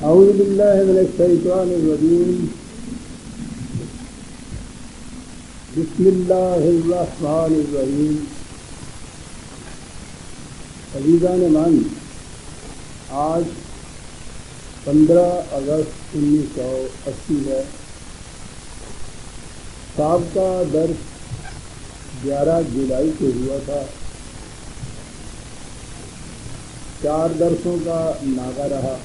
اعوذ باللہ من الشیطان الرجیم بسم اللہ الرحمن الرحیم۔ عزیزان من، آج 15 اگست 1980 ہے۔ سابقہ درس 11 جولائی کو ہوا تھا۔ 4 درسوں کا ناغہ رہا۔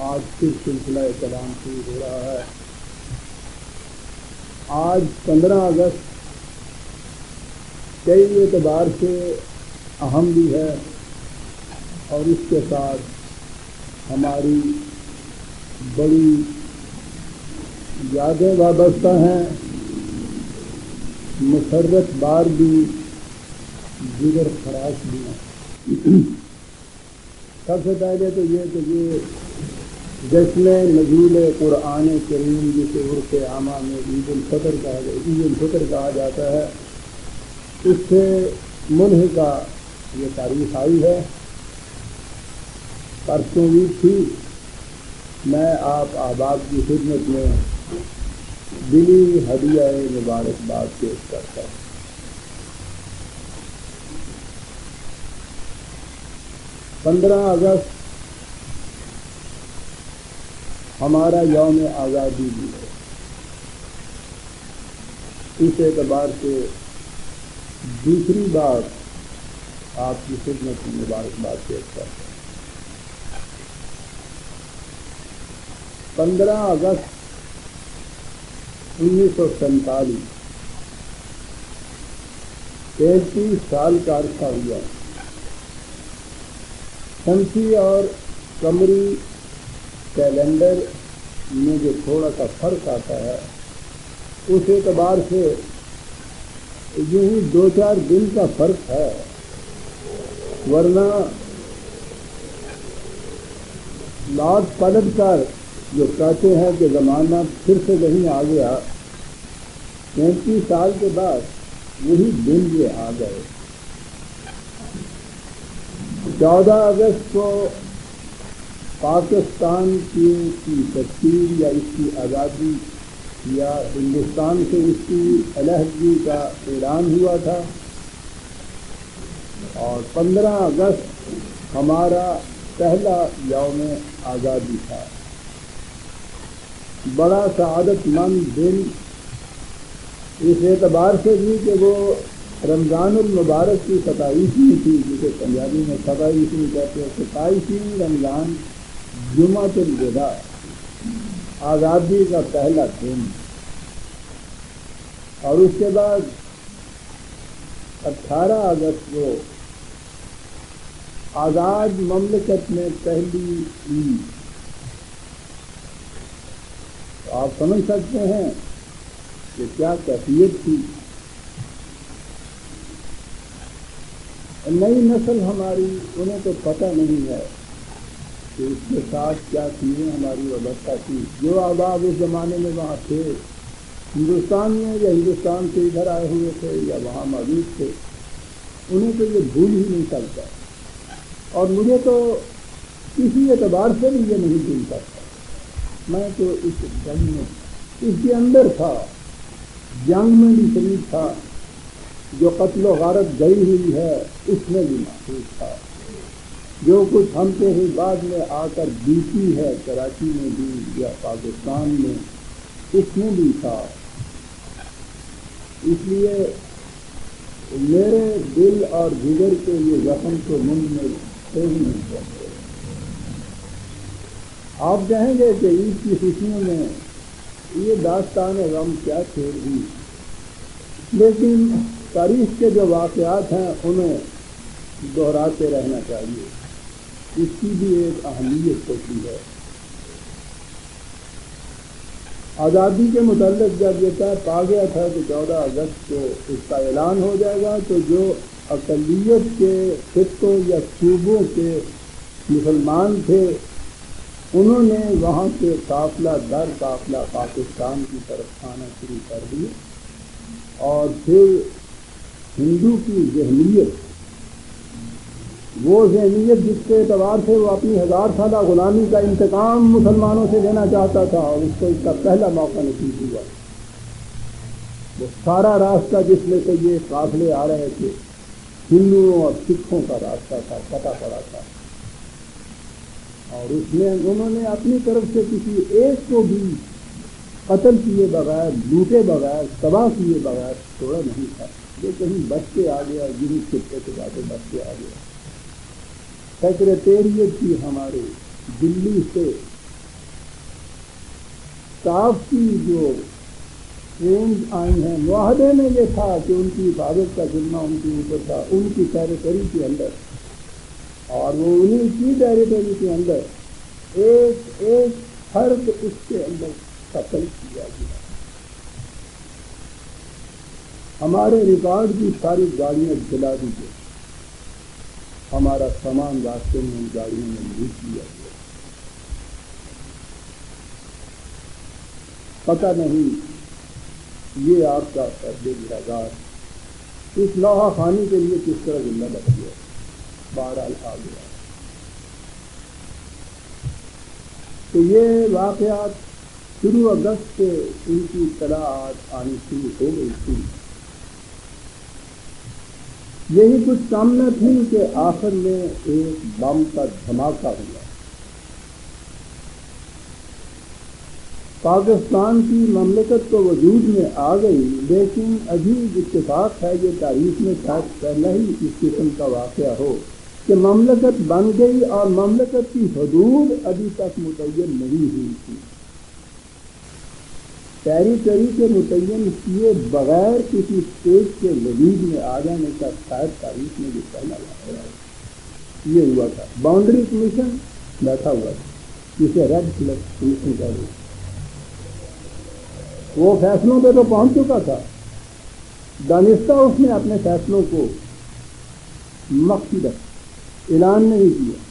آج پھر سلسلہ کلام شروع ہو رہا ہے۔ آج 15 اگست کئی اعتبار سے اہم بھی ہے اور اس کے ساتھ ہماری بڑی یادیں وابستہ ہیں، مسرت بار بھی، جگر خراش بھی ہیں۔ سب سے پہلے تو یہ کہ یہ جشن نزول قرآن کریم جسے عرف عامہ میں عید الفطر کہا جاتا ہے، اس سے ملحقہ یہ تاریخ آئی ہے۔ پرسوں بھی تھی۔ میں آپ احباب کی خدمت میں دلی ہدیہ مبارکباد پیش کرتا ہوں۔ پندرہ اگست ہمارا یوم آزادی بھی ہے۔ اس اعتبار سے دوسری بار آپ کی خدمت میں مبارکباد پیش کرتا ہوں۔ 15 اگست 1947 33 سال کا عرصہ ہوا۔ شمسی اور قمری کیلنڈر میں جو تھوڑا سا فرق آتا ہے، اس اعتبار سے یوں ہی 2-4 دن کا فرق ہے، ورنہ لوٹ پلٹ کر جو کہتے ہیں کہ زمانہ پھر سے کہیں آ گیا، 35 سال کے بعد وہی دن یہ آ گئے۔ 14 اگست کو پاکستان کی تشکیل یا اس کی آزادی یا ہندوستان سے اس کی علیحدگی کا اعلان ہوا تھا، اور 15 اگست ہمارا پہلا یوم آزادی تھا۔ بڑا سعادت مند دن اس اعتبار سے بھی کہ وہ رمضان المبارک کی 27ویں تھی، جسے پنجابی میں 27ویں کہتے ہیں۔ 27ویں رمضان جمعۃ الوداع، آزادی کا پہلا دن، اور اس کے بعد 18 اگست کو آزاد مملکت میں پہلی عید۔ تو آپ سمجھ سکتے ہیں کہ کیا کیفیت تھی۔ نئی نسل ہماری، انہیں تو پتہ نہیں ہے کہ اس کے ساتھ کیا چیزیں ہماری وابستہ تھی۔ جو احباب اس زمانے میں وہاں تھے، ہندوستان میں یا ہندوستان سے ادھر آئے ہوئے تھے یا وہاں موجود تھے، انہیں تو یہ بھول ہی نہیں سکتا، اور مجھے تو کسی اعتبار سے بھی یہ نہیں بھول سکتا۔ میں تو اس جنگ میں، اس کے اندر تھا، جنگ میں بھی شریک تھا، جو قتل و غارت گئی ہوئی ہے اس میں بھی محفوظ تھا، جو کچھ ہم سے ہی بعد میں آ کر بیتی ہے کراچی میں بھی یا پاکستان میں، اس میں بھی تھا۔ اس لیے میرے دل اور جگر کے یہ زخم تو منہ میں سے ہی نہیں سکتے۔ آپ کہیں گے کہ عید کی خوشیوں میں یہ داستان غم کیا چھوڑ دی، لیکن تاریخ کے جو واقعات ہیں انہیں دہراتے رہنا چاہیے، اس کی بھی ایک اہمیت ہوتی ہے۔ آزادی کے متعلق جب یہ طے پا گیا تھا کہ 14 اگست کو اس کا اعلان ہو جائے گا، تو جو اقلیت کے خطوں یا صوبوں کے مسلمان تھے، انہوں نے وہاں سے قافلہ در قافلہ پاکستان کی طرف آنا شروع کر دیا، اور پھر ہندو کی ذہنیت وہ ذہنیت جس کے اعتبار سے وہ اپنی 1000 سالہ غلامی کا انتقام مسلمانوں سے لینا چاہتا تھا اور اس کو اس کا پہلا موقع نصیب ہوا، وہ سارا راستہ جس میں سے یہ قافلے آ رہے تھے ہندوؤں اور سکھوں کا راستہ تھا، پتہ پڑا تھا، اور اس میں انہوں نے اپنی طرف سے کسی ایک کو بھی قتل کیے بغیر، لوٹے بغیر، تباہ کیے بغیر چھوڑا نہیں تھا۔ یہ کہیں بچ کے آ گیا، یہی خطے کے باتیں بچ کے آ گیا۔ سیکریٹریٹ کی ہمارے دلی سے اسٹاف کی جو ٹرینز آئی ہیں، معاہدے میں یہ تھا کہ ان کی حفاظت کا ذمہ ان کے اوپر تھا، ان کی ٹیریٹری کے اندر، اور وہ انہیں کی ٹیریٹری کے اندر ایک ایک فرد اس کے اندر قتل کیا گیا۔ ہمارے ریکارڈ کی ساری گاڑیاں جلا دی گئی، ہمارا سامان راستے میں ان گاڑیوں میں لوٹ لیا گیا۔ پتہ نہیں یہ آپ کا فرد گراگار اس لوحہ خانی کے لیے کس طرح زندہ بچ گیا، بہرحال آ گیا۔ تو یہ واقعات شروع اگست سے ان کی اطلاعات آنی شروع ہو گئی تھی۔ یہی کچھ کم نہ تھی کہ آخر میں ایک بم کا دھماکہ ہوا۔ پاکستان کی مملکت تو وجود میں آ گئی، لیکن عجیب اتفاق ہے، یہ تاریخ میں شاید پہلا ہی اس قسم کا واقعہ ہو کہ مملکت بن گئی اور مملکت کی حدود ابھی تک متعین نہیں ہوئی تھی۔ ٹیریٹری کے متعین کیے بغیر کسی اسٹیٹ کے وجود میں آ جانے کا شاید تاریخ میں یہ پہلا واقعہ ہے۔ یہ ہوا تھا، باؤنڈری کمیشن بیٹھا ہوا تھا جسے ریڈ فلیگ کمیشن کہتے ہیں، وہ فیصلوں پہ تو پہنچ چکا تھا، دانستہ اس نے اپنے فیصلوں کو مخفی رکھا، اعلان نہیں کیا۔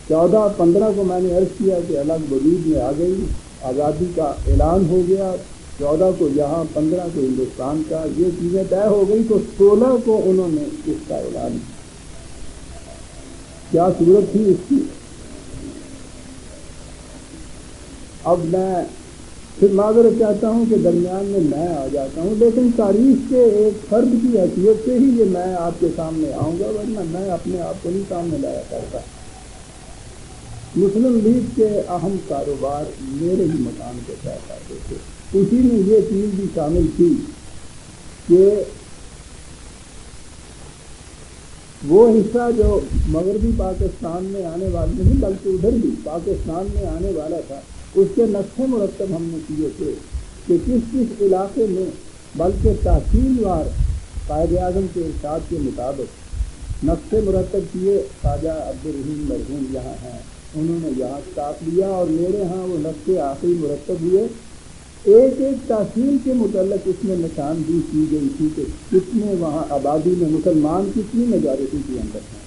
14-15 کو میں نے عرض کیا کہ الگ وجود میں آ گئی، آزادی کا اعلان ہو گیا، 14 کو یہاں، 15 کو ہندوستان کا، یہ چیزیں طے ہو گئی، تو 16 کو انہوں نے اس کا اعلان کیا۔ کیا صورت تھی اس کی؟ اب میں پھر معذرت چاہتا ہوں کہ درمیان میں آ جاتا ہوں، لیکن تاریخ کے ایک فرد کی حیثیت سے ہی یہ میں آپ کے سامنے آؤں گا، ورنہ میں اپنے آپ کو نہیں سامنے لایا کرتا۔ مسلم لیگ کے اہم کاروبار میرے ہی مکان کے طے کرتے تھے، اسی میں یہ چیز بھی شامل تھی کہ وہ حصہ جو مغربی پاکستان میں آنے والا نہیں بلکہ ادھر بھی پاکستان میں آنے والا تھا، اس کے نقشے مرتب ہم نے کیے تھے کہ کس کس علاقے میں، بلکہ تحصیل وار قائد اعظم کے ارشاد کے مطابق نقشے مرتب کیے۔ خواجہ عبدالرحیم مرحوم یہاں ہیں، انہوں نے یہاں ساتھ لیا اور میرے ہاں وہ نقشے آخری مرتب ہوئے۔ ایک ایک تحصیل کے متعلق اس میں نشاندہی کی گئی تھی کہ کتنے وہاں آبادی میں مسلمان کتنی میجارٹی کے اندر ہیں،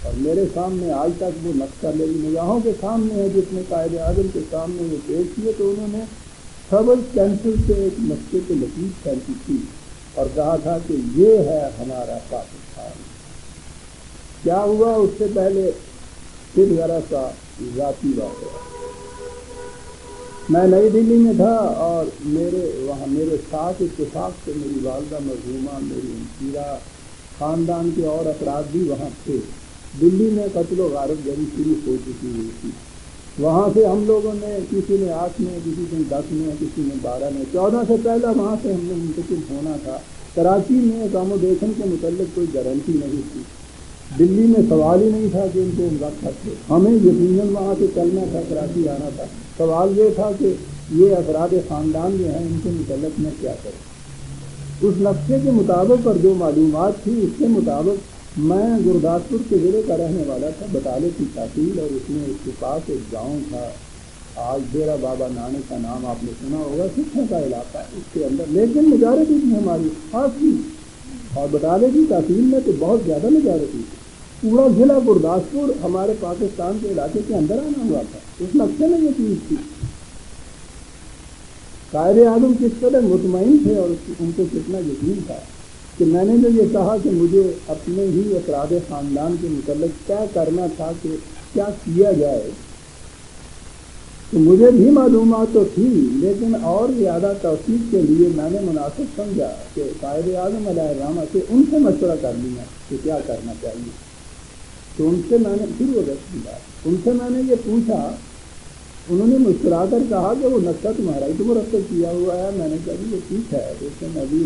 اور میرے سامنے آج تک وہ نقشہ میری نگاہوں کے سامنے ہے، جس میں قائد اعظم کے سامنے وہ پیش کیے تو انہوں نے خبر کینسل سے ایک نقشے کی لکیر پھینکی تھی اور کہا تھا کہ یہ ہے ہمارا پاکستان۔ کیا ہوا اس سے پہلے پھر ذرا سا ذاتی واقعہ۔ میں نئی دلی میں تھا اور میرے ساتھ اتفاق سے میری والدہ مرحومہ، میری ہمشیرہ، خاندان کے اور افراد بھی وہاں تھے۔ دلی میں قتل و غارت گری شروع ہو چکی ہوئی تھی، وہاں سے ہم لوگوں نے، کسی نے 8 میں، کسی نے 10 میں، کسی نے 12 میں، 14 سے پہلا وہاں سے ہم نے منتقل ہونا تھا۔ کراچی میں اکاموڈیشن کے متعلق کوئی گارنٹی نہیں تھی، دلی میں سوال ہی نہیں تھا کہ ان کو رکھ سکتے، ہمیں یقیناً وہاں سے چلنا تھا، کراچی آنا تھا۔ سوال یہ تھا کہ یہ افراد خاندان جو ہیں ان کے متعلق میں کیا کروں۔ اس نقشے کے مطابق اور جو معلومات تھی اس کے مطابق میں گرداسپور کے ضلع کا رہنے والا تھا، بٹالے کی تحصیل، اور اس میں اس کے پاس ایک گاؤں تھا، آج ڈیرا بابا نانک کا نام آپ نے سنا ہوگا، سکھوں کا علاقہ ہے اس کے اندر، لیکن میجارٹی تھی ہماری خاص تھی، اور بٹالے کی تحصیل میں تو بہت زیادہ میجارٹی تھی۔ پورا ضلع گرداسپور ہمارے پاکستان کے علاقے کے اندر آنا ہوا تھا، اس نقشے میں یہ چیز تھی۔ قائد اعظم کس قدر مطمئن تھے اور ان کو کتنا یقین تھا کہ کہ میں نے جو یہ کہا کہ مجھے اپنے ہی افراد خاندان کے متعلق کیا کرنا تھا کہ کیا کیا جائے، تو مجھے بھی معلومات تو تھی، لیکن اور زیادہ توثیق کے لیے میں نے مناسب سمجھا کہ قائد اعظم علیہ الرحمہ سے ان سے مشورہ کر لیا کہ کیا کرنا چاہیے۔ تو ان سے میں نے پھر وہ دس بات ان سے میں نے یہ پوچھا، انہوں نے مسکرا کر کہا کہ وہ نقشہ تمہارا ہی تو مرتب کیا ہوا ہے۔ میں نے کہا کہ یہ ٹھیک ہے، لیکن ابھی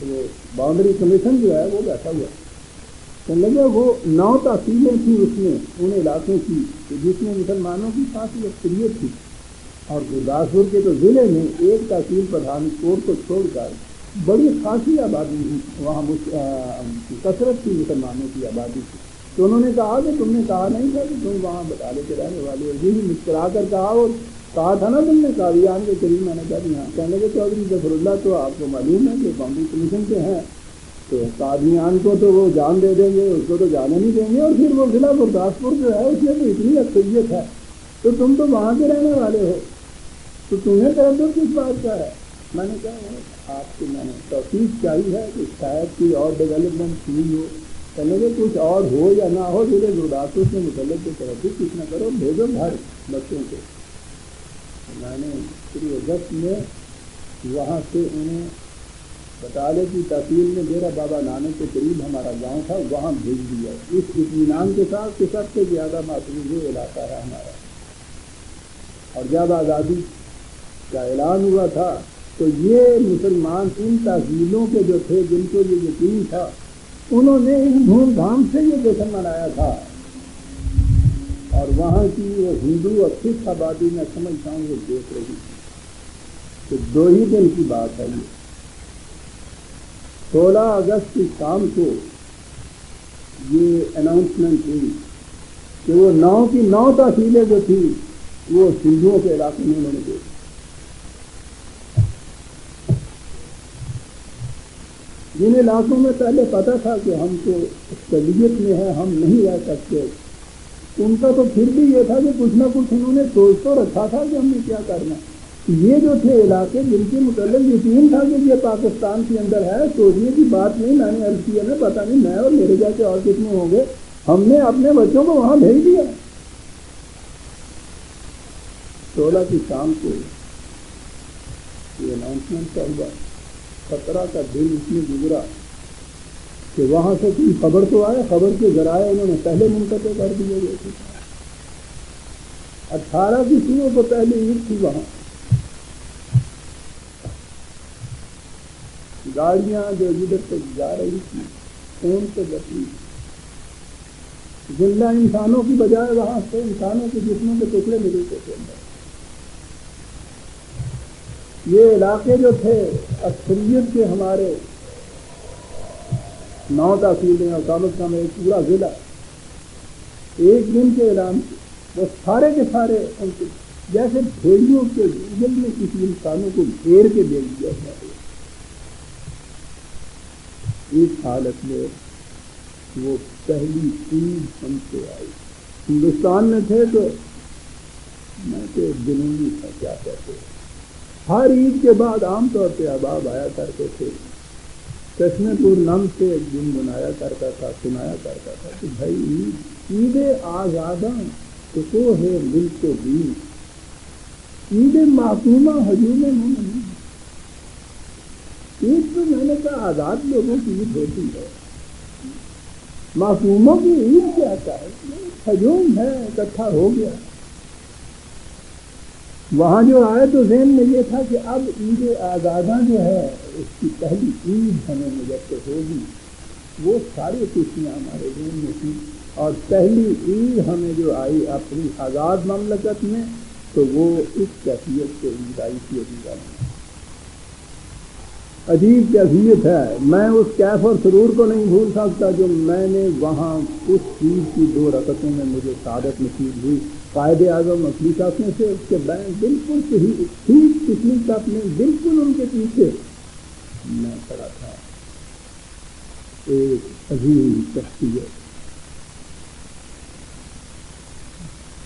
وہ باؤنڈری کمیشن جو ہے وہ بیٹھا ہوا ہے، تو لگے وہ 9 تحصیلیں تھیں اس میں ان علاقوں کی جس میں مسلمانوں کی خاصی اکثریت تھی، اور گرداسپور کے تو ضلع میں ایک تحصیل پٹھان کوٹ کو چھوڑ کر بڑی خاصی آبادی وہاں کثرت تھی مسلمانوں کی آبادی تھی۔ تو انہوں نے کہا کہ تم نے کہا نہیں تھا کہ تم وہاں بطالے کے رہنے والے ہو؟ جی مسکرا کر کہا، اور کہا تھا نا تم نے قادیان کے قریب؟ میں نے کہا جی ہاں۔ کہنے لگے چودھری ظفر اللہ تو آپ کو معلوم ہے کہ باؤنڈری کمیشن کے ہیں، تو قادیان کو تو وہ جان دے دیں گے، اس کو تو جانے نہیں دیں گے، اور پھر وہ ضلع گرداسپور جو ہے اس میں تو اتنی اکثریت ہے، تو تم تو وہاں کے رہنے والے ہو، تو تمہیں تردد کس بات کا ہے؟ میں نے کہا آپ کو میں نے توثیق چاہیے ہے کہ شاید کوئی اور ڈیولپمنٹ ہوئی ہو، کہنے کہ کچھ اور ہو یا نہ ہو، ضلع گرداسپور سے متعلق کے تردد کچھ نہ کرو، بھیجو گھر بچوں کو۔ میں نے 3 اگست میں وہاں سے انہیں بطالے کی تحصیل میں ڈیرہ بابا نانک کے قریب ہمارا گاؤں تھا، وہاں بھیج دیا، اس اطمینان کے ساتھ کہ سب سے زیادہ محفوظ علاقہ ہے ہمارا۔ اور جب آزادی کا اعلان ہوا تھا تو یہ مسلمان ان تحصیلوں کے جو تھے جن کو یہ یقین تھا، انہوں نے اس دھوم دھام سے یہ جشن منایا تھا، اور وہاں کی وہ ہندو اور سکھ آبادی میں سمجھتا ہوں وہ دیکھ رہی تھی کہ 2 ہی دن کی بات ہے یہ۔ 16 اگست کی شام کو یہ اناؤنسمنٹ ہوئی کہ وہ 9 کی 9 تحصیلیں جو تھی وہ ہندوؤں کے علاقے میں انہوں نے دے دی۔ جن علاقوں میں پہلے پتہ تھا کہ ہم کو اقلیت میں ہے، ہم نہیں رہ سکتے، ان کا تو پھر بھی یہ تھا کہ کچھ نہ کچھ انہوں نے سوچ تو رکھا تھا کہ ہم نے کیا کرنا۔ یہ جو تھے علاقے جن کے متعلق یقین تھا کہ یہ پاکستان کے اندر ہے، سوچنے کی بات نہیں، میں نے عرض کیا نا پتہ نہیں میں اور میرے جیسے اور کتنے ہوں گے، ہم نے اپنے بچوں کو وہاں بھیج دیا۔ 16 کی شام کو یہ اناؤنسمنٹ کا ہوا، 17 کا دن اس میں گزرا کہ وہاں سے کوئی خبر تو آئے، خبر کے ذرائع انہوں نے پہلے منقطع کر دیے گئے تھے۔ 18 کی صبح کو پہلی عید تھی، وہاں گاڑیاں جو ادھر تک جا رہی تھی خون سے بچی، زندہ انسانوں کی بجائے وہاں سے انسانوں کے جسموں کے ٹکڑے ملے تھے اندر۔ یہ علاقے جو تھے اکثریت کے ہمارے 9 تحصیلیں اور کم از کم ایک پورا ضلع ایک دن کے اعلان وہ سارے کے سارے ان کے جیسے بھیڑیوں کے جنگل میں کسی انسانوں کو گھیر کے دے دیا جائے۔ اس حالت میں وہ پہلی عید ہم سے آئی۔ ہندوستان میں تھے تو میں تو جنوبی تھا، کیا کہتے ہیں، ہر عید کے بعد عام طور پہ احباب آیا کرتے تھے، چشمے پور نم سے ایک دن بنایا کرتا تھا، سنایا کرتا تھا کہ بھائی عید آزاداں تو ہے ملک و دین، عید معصومہ ہجوم مومنین۔ عید تو میں نے کہا آزاد لوگوں کی عید ہوتی ہے، معصوموں کی عید کیا ہے، ہجوم ہے، اکٹھا ہو گیا۔ وہاں جو آئے تو ذہن میں یہ تھا کہ اب عید آزاداں جو ہے اس کی پہلی عید ہمیں مجسس ہوگی، وہ ساری خوشیاں ہمارے ذہن میں تھیں، اور پہلی عید ہمیں جو آئی اپنی آزاد مملکت میں تو وہ اس کیفیت سے عید آئی تھی۔ عجیب کیفیت ہے، میں اس کیف اور سرور کو نہیں بھول سکتا جو میں نے وہاں اس عید کی 2 رکعتوں میں مجھے سعادت نصیب ہوئی۔ قائد اعظم اصلی اپنے سے اس کے بین بالکل صحیح ٹھیک پچھلی طرف میں بالکل ان کے پیچھے میں کھڑا تھا، ایک عظیم شخصیت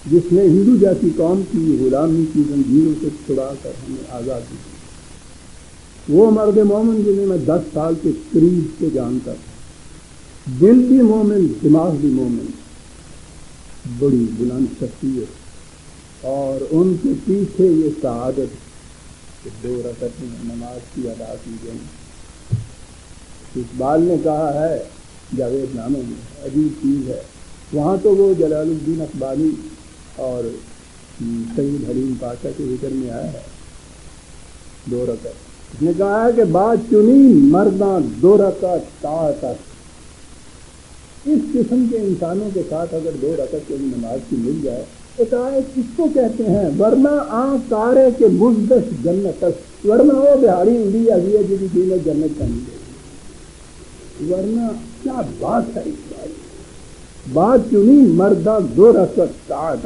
جس نے ہندو جیسی قوم کی غلامی کی زنجیروں سے چھڑا کر ہمیں آزادی دی۔ وہ مرد مومن جنہیں میں 10 سال کے قریب سے جانتا تھا، دل بھی مومن، دماغ بھی مومن، بڑی بلند شخصیت، اور ان کے پیچھے یہ سعادت کہ 2 رکعتیں نماز کی ادا کی گئی۔ اقبال نے کہا ہے جاوید نامے میں، عجیب چیز ہے، وہاں تو وہ جلال الدین اقبالی اور سید حلیم پاشا کے ذکر میں آیا ہے 2 رکعت، اس نے کہا ہے کہ بات چنی مرداں 2 رکعت طاعت، اس قسم کے انسانوں کے ساتھ اگر 2 رکعت کی نماز کی مل جائے، اطاعت کس کو کہتے ہیں؟ ورنہ آنکھ کارے کے مزدش جنت، ورنہ وہ بہاری اڑی آئی ہے جس کی جنت کا نہیں ہے، ورنہ کیا بات ہے اس بات چنی مردہ 2 رکعت طاعت،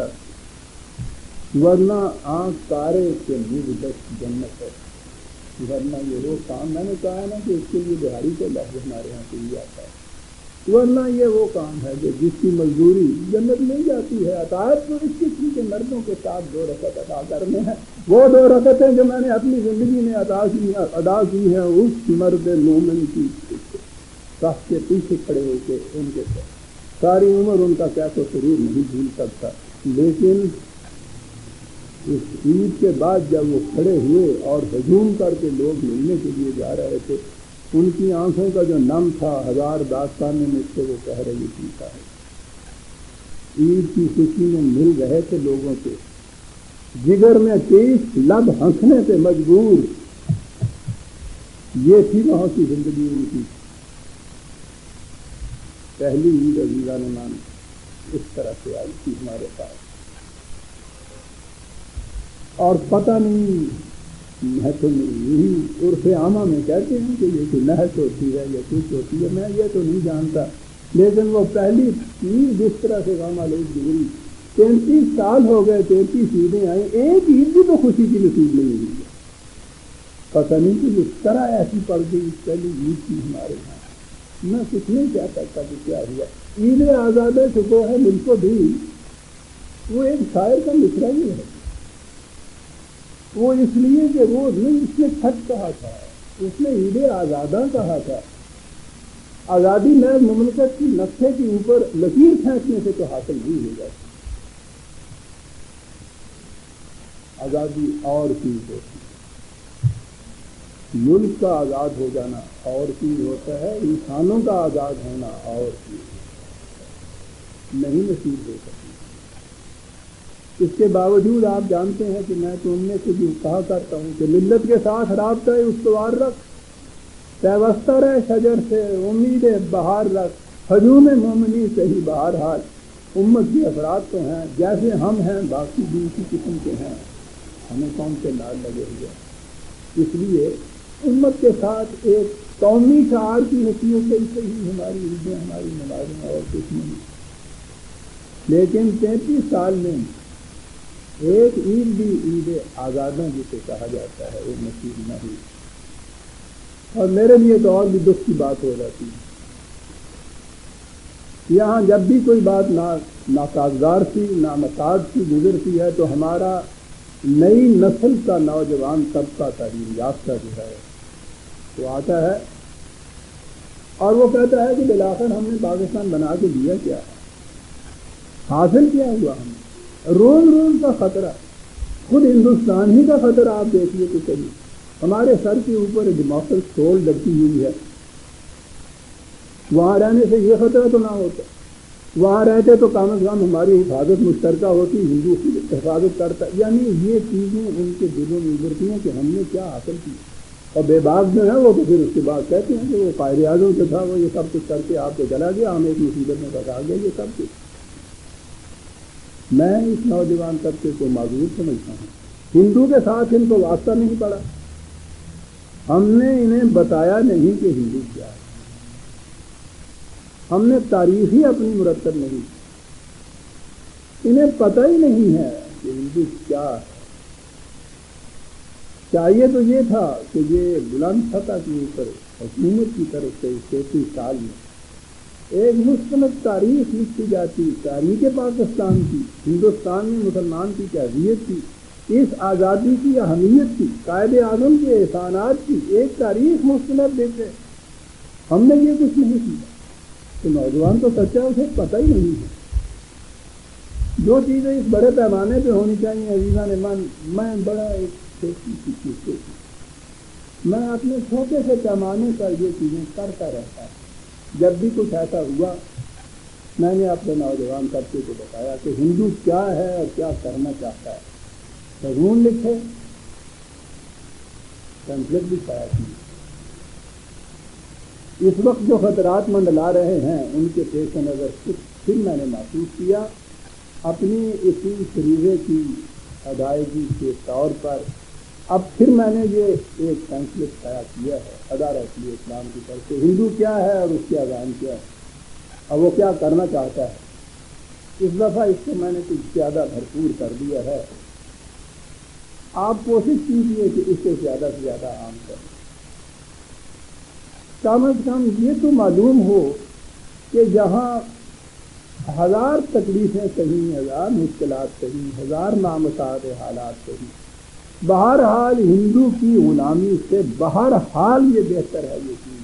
ورنہ آنکھ کارے کے مزدش جنت، ورنہ یہ وہ کام، میں نے کہا نا کہ اس کے لیے بہاری کو لفظ ہمارے یہاں سے ہی آتا ہے، ورنہ یہ وہ کام ہے کہ جس کی مزدوری جنت مل جاتی ہے۔ اطاعت تو اس قسم کے مردوں کے ساتھ 2 رکعت ادا کرنے ہیں، وہ 2 رکعتیں جو میں نے اپنی زندگی میں ادا کی ہیں اس مرد مومن کی صف کے پیچھے کھڑے ہو کے ان کے ساتھ ساری عمر ان کا کیا تو سرور نہیں بھول سکتا، لیکن اس عید کے بعد جب وہ کھڑے ہوئے اور ہجوم کر کے لوگ ملنے کے لیے جا رہے تھے، ان کی آنکھوں کا جو نم تھا 1000 داستانیں مجھ سے وہ کہہ رہی تھی، عید کی خوشی میں مل رہے تھے لوگوں سے، جگر میں 23 لب ہنسنے سے مجبور، یہ تھی وہاں کی زندگی ان کی پہلی عید عزیزان مان اس طرح سے آئی تھی ہمارے پاس، اور پتہ نہیں یہی عرف عامہ میں کہتے ہیں کہ یہ کوئی نحس ہوتی ہے یا کچھ ہوتی ہے، میں یہ تو نہیں جانتا، لیکن وہ پہلی عید جس طرح سے غم علیہ گزری، 33 سال ہو گئے، 33 عیدیں آئیں، ایک عید بھی تو خوشی کی نصیب نہیں ہوئی ہے، پتہ نہیں کہ اس طرح ایسی پڑ گئی پہلی عید کی ہمارے یہاں، میں کچھ نہیں کہہ سکتا کہ کیا ہوا۔ عید آزاد شکو ہے ملک کو بھی، وہ ایک شاعر کا مصرع ہی ہے، وہ اس لیے کہ وہ نہیں، اس نے سچ کہا تھا، اس نے عید آزادہ کہا تھا، آزادی میں مملکت کی نقشے کے اوپر لکیر کھینچنے سے تو حاصل نہیں ہو جاتی، آزادی اور چیز ہوتی ہے، ملک کا آزاد ہو جانا اور چیز ہوتا ہے، انسانوں کا آزاد ہونا اور چیز نہیں نصیب ہو سکتی۔ اس کے باوجود آپ جانتے ہیں کہ میں تو ان میں سے بھی کہا کرتا ہوں کہ ملت کے ساتھ رابطہ استوار رکھ، پیوستہ رہ شجر سے امید بہار رکھ، ہجوم مومنی سے ہی بہرحال، امت کے افراد تو ہیں جیسے ہم ہیں، باقی بھی اسی قسم کے ہیں، ہمیں کون سے لال لگے ہوئے، اس لیے امت کے ساتھ ایک قومی شعار کی حیثیت سے ہی ہماری عیدیں، ہماری نمازیں اور کچھ نہیں، لیکن 33 سال میں ایک عید بھی عید آزادوں جسے کہا جاتا ہے وہ نصیب نہ ہوئی، اور میرے لیے تو اور بھی دکھ کی بات ہو جاتی ہے۔ یہاں جب بھی کوئی بات ناسازگار سی، نامساعد سی گزرتی ہے تو ہمارا نئی نسل کا نوجوان طبقہ تعلیم یافتہ جو ہے وہ آتا ہے اور وہ کہتا ہے کہ بالآخر ہم نے پاکستان بنا کے دیا کیا ہے، حاصل کیا ہوا ہمیں، روز روز کا خطرہ، خود ہندوستان ہی کا خطرہ آپ دیکھیے تو صحیح، ہمارے سر کے اوپر ڈیموکریسی سول لگی ہوئی ہے، وہاں رہنے سے یہ خطرہ تو نہ ہوتا، وہاں رہتے تو کم از کم ہماری حفاظت مشترکہ ہوتی، ہندو حفاظت کرتا، یعنی یہ چیزیں ان کے دلوں میں ابھرتی ہیں کہ ہم نے کیا حاصل کیا، اور بے باک جو ہے وہ تو پھر اس کے بعد کہتے ہیں کہ وہ قائد اعظم جو تھا وہ یہ سب کچھ کر کے آپ کو چلا گیا، ہم ایک مصیبت میں پھنسا گیا، یہ سب کچھ۔ میں اس نوجوان طبقے کو معذور سمجھتا ہوں، ہندو کے ساتھ ان کو واسطہ نہیں پڑا، ہم نے انہیں بتایا نہیں کہ ہندو کیا ہے، ہم نے تاریخ ہی اپنی مرتب نہیں، انہیں پتہ ہی نہیں ہے کہ ہندو کیا ہے۔ چاہیے تو یہ تھا کہ یہ بلند سطح کے اوپر حکومت کی طرف سے 33 سال میں ایک مستند تاریخ لکھی جاتی، تاریخ پاکستان کی، ہندوستان میں مسلمان کی کیفیت کی، اس آزادی کی اہمیت کی، قائد اعظم کے احسانات کی ایک تاریخ مستند دیتے، ہم نے یہ کچھ نہیں کیا، تو نوجوان تو سچا اسے پتہ ہی نہیں ہے۔ جو چیزیں اس بڑے پیمانے پہ ہونی چاہیے عزیزان من، میں بڑا ایک چھوٹی سی چیز سے میں اپنے چھوٹے سے پیمانے پر یہ چیزیں کرتا رہتا ہوں۔ جب بھی کچھ ایسا ہوا میں نے اپنے نوجوان طبقے کو بتایا کہ ہندو کیا ہے اور کیا کرنا چاہتا ہے، مضمون لکھے، پمفلٹ بھی شائع کیے۔ اس وقت جو خطرات منڈلا رہے ہیں ان کے پیش نظر پھر میں نے محسوس کیا اپنی اسی فریضے کی ادائیگی کے طور پر اب پھر میں نے یہ ایک پمفلٹ شائع کیا ہے ادارت اسلام کی طرف سے، ہندو کیا ہے اور اس کے اذان کیا ہے اور وہ کیا کرنا چاہتا ہے۔ اس دفعہ اس کو میں نے کچھ زیادہ بھرپور کر دیا ہے، آپ کوشش کیجیے کہ اس سے زیادہ عام کریں۔ کم از کم یہ تو معلوم ہو کہ جہاں ہزار تکلیفیں سہیں، ہزار مشکلات سہیں، ہزار نامساعد حالات سہیں، بہرحال ہندو کی غلامی سے بہرحال یہ بہتر ہے یہ چیز۔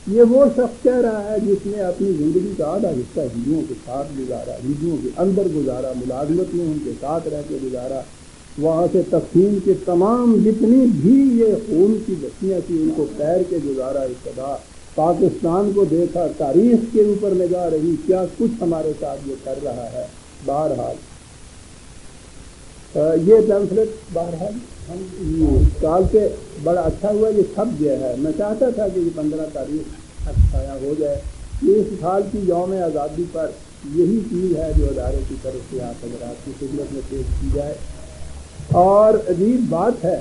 یہ وہ شخص کہہ رہا ہے جس نے اپنی زندگی کا آدھا حصہ ہندوؤں کے ساتھ گزارا، ہندوؤں کے اندر گزارا، ملازمت میں ان کے ساتھ رہ کے گزارا، وہاں سے تقسیم کے تمام جتنی بھی یہ خون کی بستیاں تھیں ان کو تیر کے گزارا، ابتدا پاکستان کو دیکھا، تاریخ کے اوپر نگاہ رہی کیا کچھ ہمارے ساتھ یہ کر رہا ہے۔ بہرحال یہ پمفلٹ بہرحال ہم سال سے بڑا اچھا ہوا یہ چھپ گیا ہے۔ میں چاہتا تھا کہ یہ 15 تاریخ اچھا ہو جائے، یہ اس سال کی یوم آزادی پر یہی چیز ہے جو ادارے کی طرف سے آپ حضرات کی خدمت میں پیش کی جائے۔ اور عجیب بات ہے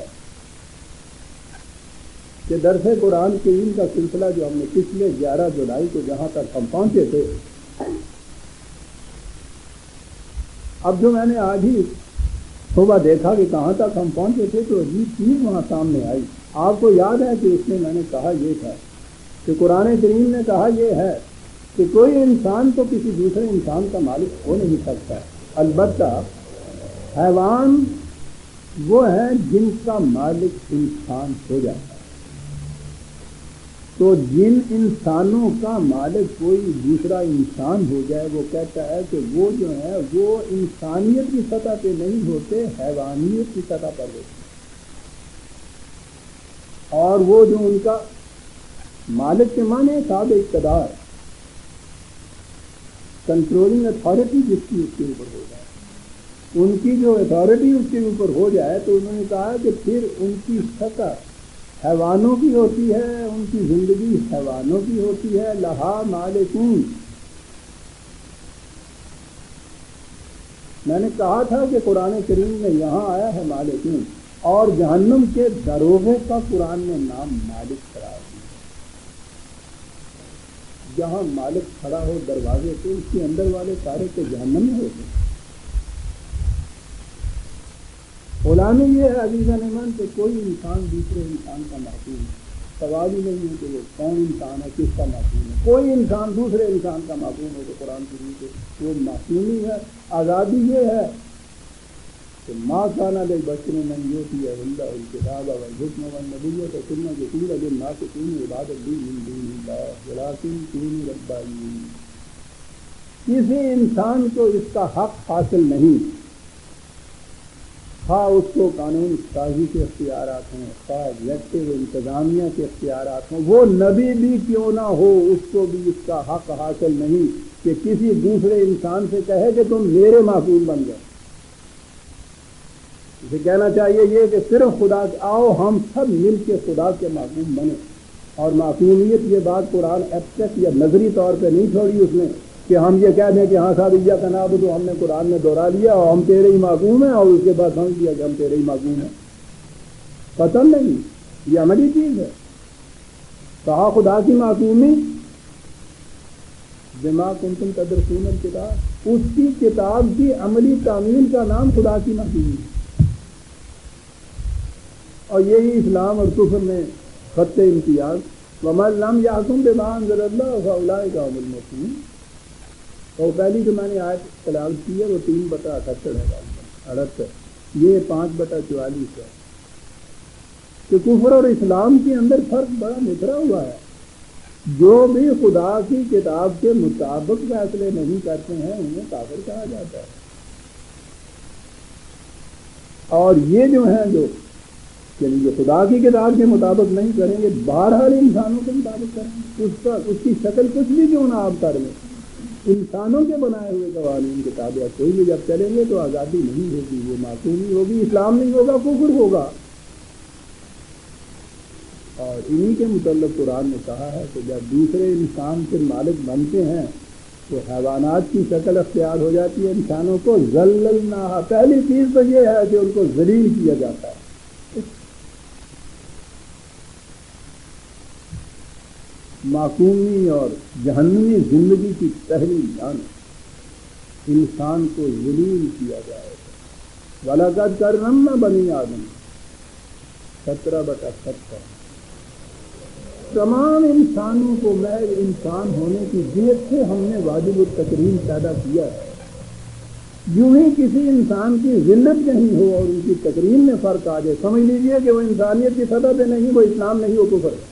کہ درس قرآن کریم کا سلسلہ جو ہم نے پچھلے 11 جولائی کو جہاں تک ہم پہنچے تھے، اب جو میں نے آج ہی صبح دیکھا کہ کہاں تک ہم پہنچے تھے تو عجیب چیز وہاں سامنے آئی۔ آپ کو یاد ہے کہ اس میں نے کہا یہ تھا کہ قرآن کریم نے کہا یہ ہے کہ کوئی انسان تو کسی دوسرے انسان کا مالک ہو نہیں سکتا، البتہ حیوان وہ ہیں جن کا مالک انسان ہو جاتا ہے۔ تو جن انسانوں کا مالک کوئی دوسرا انسان ہو جائے وہ کہتا ہے کہ وہ جو ہے وہ انسانیت کی سطح پہ نہیں ہوتے، حیوانیت کی سطح پر ہوتے، اور وہ جو ان کا مالک کے معنی صاحب اقتدار، کنٹرولنگ اتھارٹی جس کی اس کے اوپر ہو جائے، ان کی جو اتھارٹی اس کے اوپر ہو جائے تو انہوں نے کہا کہ پھر ان کی سطح حیوانوں کی ہوتی ہے، ان کی زندگی حیوانوں کی ہوتی ہے، لہا مالکون۔ میں نے کہا تھا کہ قرآن کریم میں یہاں آیا ہے مالکون، اور جہنم کے دروغے کا قرآن نے نام مالک قرار دیا۔ جہاں مالک کھڑا ہو دروازے پہ اس کے اندر والے سارے تو جہنم میں ہوتے ہیں۔ غلامی یہ ہے عزیزان ایمان کہ کوئی انسان دوسرے انسان کا محکوم ہے، سوال ہی نہیں ہے کہ وہ کون انسان ہے کس کا محکوم ہے۔ کوئی انسان دوسرے انسان کا محکوم ہو تو قرآن کریم کے وہ محکومی ہے۔ آزادی یہ ہے کہ ما کان لبشر ان یؤتی اللہ الکتاب والحکم والنبوۃ ثم یقول للناس کونوا عبادا لی من دون اللہ ولکن کونوا ربانیین۔ کسی انسان کو اس کا حق حاصل نہیں، خواہ اس کو قانون سازی کے اختیارات ہوں، خواہ ایگزیکٹو انتظامیہ کے اختیارات ہوں، وہ نبی بھی کیوں نہ ہو اس کو بھی اس کا حق حاصل نہیں کہ کسی دوسرے انسان سے کہے کہ تم میرے محکوم بن جاؤ۔ اسے کہنا چاہیے یہ کہ صرف خدا آؤ ہم سب مل کے خدا کے محکوم بنے۔ اور معصومیت یہ بات قرآن ایبسٹریکٹ یا نظری طور پہ نہیں چھوڑی اس نے کہ ہم یہ کہہ دیں کہ ہاں صاحب ایاک نعبد ہم نے قرآن میں دوہرا لیا اور ہم تیرے ہی محکوم ہیں، اور اس کے بعد سمجھ لیا کہ ہم تیرے ہی محکوم ہیں۔ پسند نہیں، یہ عملی چیز ہے۔ کہا خدا کی محکومی بما کنتم تدرسون الکتاب، اس کی کتاب کی عملی تعمیل کا نام خدا کی محکومی ہے۔ اور یہی اسلام اور کفر میں خط امتیاز، وَمَن لَّمْ يَحْكُم بِمَا أَنزَلَ اللَّهُ فَأُولَٰئِكَ هُمُ الْمُفْلِحُونَ۔ اور پہلی جو میں نے آیت تلاوت کی ہے وہ 3/78 ہے۔ 68 یہ 5/44 ہے کہ کفر اور اسلام کے اندر فرق بڑا نکھرا ہوا ہے. جو بھی خدا کی کتاب کے مطابق فیصلے نہیں کرتے ہیں انہیں کافر کہا جاتا ہے. اور یہ جو ہیں جو خدا کی کتاب کے مطابق نہیں کریں گے بہرحال انسانوں کے مطابق کریں گے. اس کی شکل کچھ بھی کیوں نہ آپ کر لیں, انسانوں کے بنائے ہوئے قوانین کتابیں کوئی بھی جب چلیں گے تو آزادی نہیں ہوگی, وہ معصومی ہوگی, اسلام نہیں ہوگا, کفر ہوگا. اور انہی کے متعلق قرآن نے کہا ہے کہ جب دوسرے انسان کے مالک بنتے ہیں تو حیوانات کی شکل اختیار ہو جاتی ہے انسانوں کو. ذللناہا, پہلی چیز تو یہ ہے کہ ان کو ذلیل کیا جاتا ہے. معصومی اور جہنمی زندگی کی پہلی جانب انسان کو ذلیل کیا جائے گا. وَلَقَدْ كَرَّمْنَا بَنِي آدَمَ 17/70. تمام انسانوں کو محض انسان ہونے کی جہت سے ہم نے واجب التکریم پیدا کیا ہے. یوں ہی کسی انسان کی ذلت نہیں ہو اور ان کی تکریم میں فرق آ جائے, سمجھ لیجئے کہ وہ انسانیت کی سطح پہ نہیں, وہ اسلام نہیں, وہ کفر ہے.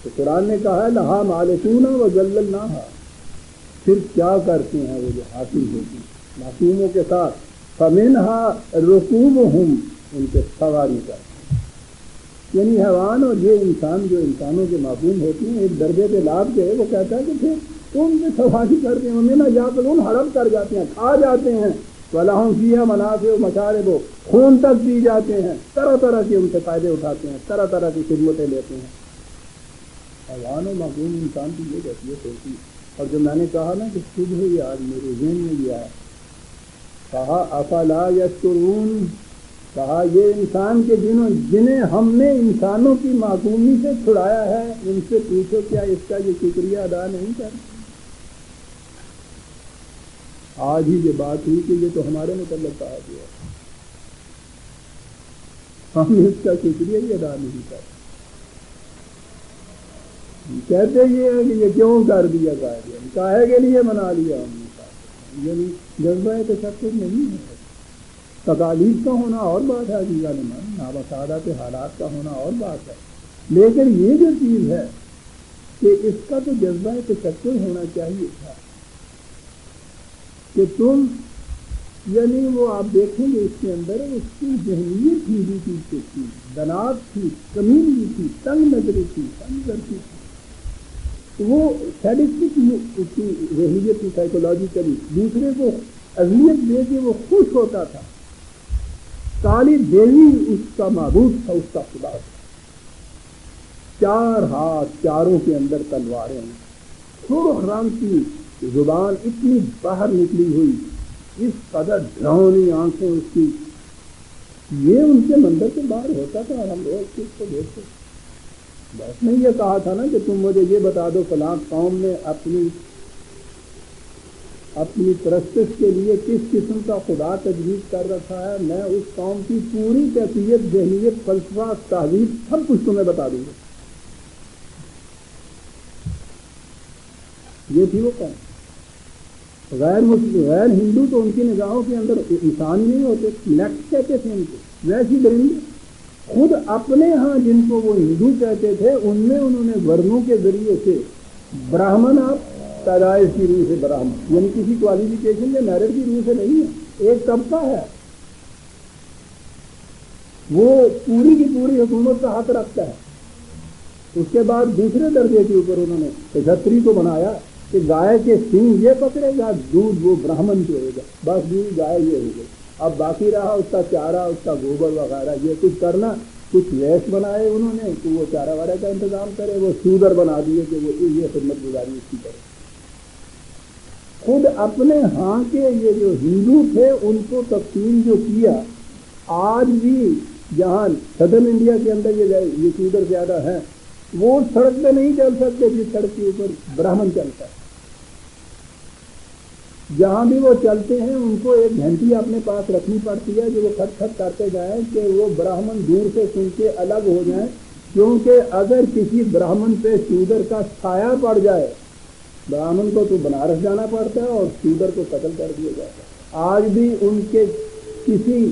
تو قرآن نے کہا ہے لہا مالکون وذللناہا, پھر کیا کرتے ہیں وہ جو حاصل ہوتی معصوموں کے ساتھ. فمنہا رکوبہم, ان کے سواری کرتے یعنی حیوان اور یہ انسان جو انسانوں کے معصوم ہوتی ہیں ایک درجے پہ لاد کے وہ کہتا ہے کہ پھر تو ان سے سواری کرتے ہیں, ہمیں نہ یاکلون, ہڑپ کر جاتے ہیں, کھا جاتے ہیں. وَلَهُمْ فِيهَا مَنَافِعُ وَمَشَارِبُ, خون تک پی جاتے ہیں, طرح طرح کے ان سے فائدے اٹھاتے ہیں, طرح طرح کی خدمتیں لیتے ہیں. حیوان و معصوم انسان کی یہ کیفیت ہوتی ہے. اور جو میں نے کہا نا کہ صبح ہی آج میرے ذہن میں یہ آیا, کہا افلا یشکرون, کہا یہ انسان کے جنہیں ہم نے انسانوں کی معصومی سے چھڑایا ہے ان سے پوچھو کیا اس کا یہ شکریہ ادا نہیں کرتے. آج ہی یہ بات ہوئی کہ یہ تو ہمارے متعلق کہا گیا, ہم اس کا شکریہ ہی ادا نہیں کرتے. کہتے یہ ہے کہ یہ کیوں کر دیا جائے, کاہے کے لیے منا لیا ہم نے, یعنی جذبہ تشکر نہیں ہے. تکالیف کا ہونا اور بات ہے, نابسادات حالات کا ہونا اور بات ہے, لیکن یہ جو چیز ہے کہ اس کا تو جذبہ تشکر ہونا چاہیے تھا کہ تم یعنی وہ آپ دیکھیں گے اس کے اندر اس کی ذہنیت ہندی چیز تھی, دنات تھی, کمینگی تھی, تنگ نظری تھی, ہمدردی تھی. وہ سیڈسٹک اس کی ذہنیت تھی سائیکولوجیکلی, دوسرے کو اذیت دے کے وہ خوش ہوتا تھا. کالی دیوی اس کا معبود تھا, اس کا خدا تھا. 4 ہاتھ, چاروں کے اندر تلواریں, سرخ رنگ کی زبان اتنی باہر نکلی ہوئی, اس قدر ڈراؤنی آنکھیں اس کی, یہ ان کے منظر سے باہر ہوتا تھا. اور ہم روز اس کو دیکھتے, بس نہیں یہ کہا تھا نا کہ تم مجھے یہ بتا دو فلاں قوم نے اپنی پرستش کے لیے کس قسم کا خدا تجویز کر رکھا ہے, میں اس قوم کی پوری کیفیت, ذہنیت, فلسفہ, تہذیب سب کچھ تمہیں بتا دوں گا. یہ تھی وہ قوم. غیر ہندو تو ان کی نگاہوں کے اندر انسان نہیں ہوتے, نیکسٹ کہتے تھے ان کو, ویسی درندے. خود اپنے ہاں جن کو وہ ہندو کہتے تھے ان میں انہوں نے ورنوں کے ذریعے سے براہمن, آپ پیدائش کی روح سے براہمن, یعنی کسی کوالیفیکیشن یا میرٹ کی روح سے نہیں ہے, ایک طبقہ ہے وہ پوری کی پوری حکومت کا حق رکھتا ہے. اس کے بعد دوسرے درجے کے اوپر انہوں نے 75 کو بنایا کہ گائے کے سینگ یہ پکڑے گا, دودھ وہ براہمن جو ہوگا, بس دودھ گائے یہ ہو گئی. اب باقی رہا اس کا چارہ, اس کا گوبر وغیرہ, یہ کچھ کرنا. کچھ ویس بنائے انہوں نے کہ وہ چارہ وارہ کا انتظام کرے, وہ سودر بنا دیے کہ وہ یہ خدمت گزاری اس کی کرے. خود اپنے ہاں کے یہ جو ہندو تھے ان کو تقسیم جو کیا, آج بھی جہاں صدر انڈیا کے اندر یہ سودر زیادہ ہیں, وہ سڑک پہ نہیں چل سکتے جس سڑک کے اوپر براہمن چلتا ہے. جہاں بھی وہ چلتے ہیں ان کو ایک گھنٹی اپنے پاس رکھنی پڑتی ہے جو وہ کھٹ کھٹ کرتے جائیں کہ وہ براہمن دور سے سن کے الگ ہو جائیں, کیونکہ اگر کسی براہمن پہ شودر کا سایہ پڑ جائے, براہمن کو تو بنارس جانا پڑتا ہے اور شودر کو قتل کر دیا جاتا ہے. آج بھی ان کے کسی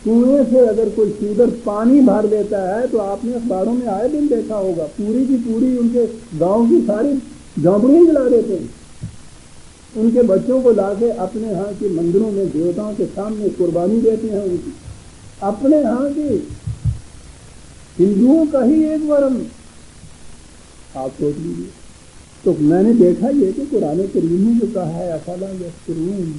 کنویں سے اگر کوئی شودر پانی بھر لیتا ہے تو آپ نے اخباروں میں آئے دن دیکھا ہوگا، پوری کی پوری ان کے گاؤں کی ساری جھونپڑیاں جلا دیتے ہیں، ان کے بچوں کو لا کے اپنے ہاں کے مندروں میں دیوتاؤں کے سامنے قربانی دیتے ہیں ان کی، اپنے ہاں کے ہندوؤں کا ہی ایک ورم آپ سوچ لیجیے۔ تو میں نے دیکھا یہ کہ قرآن کریم نے جو کہا ہے افلا یشکرون،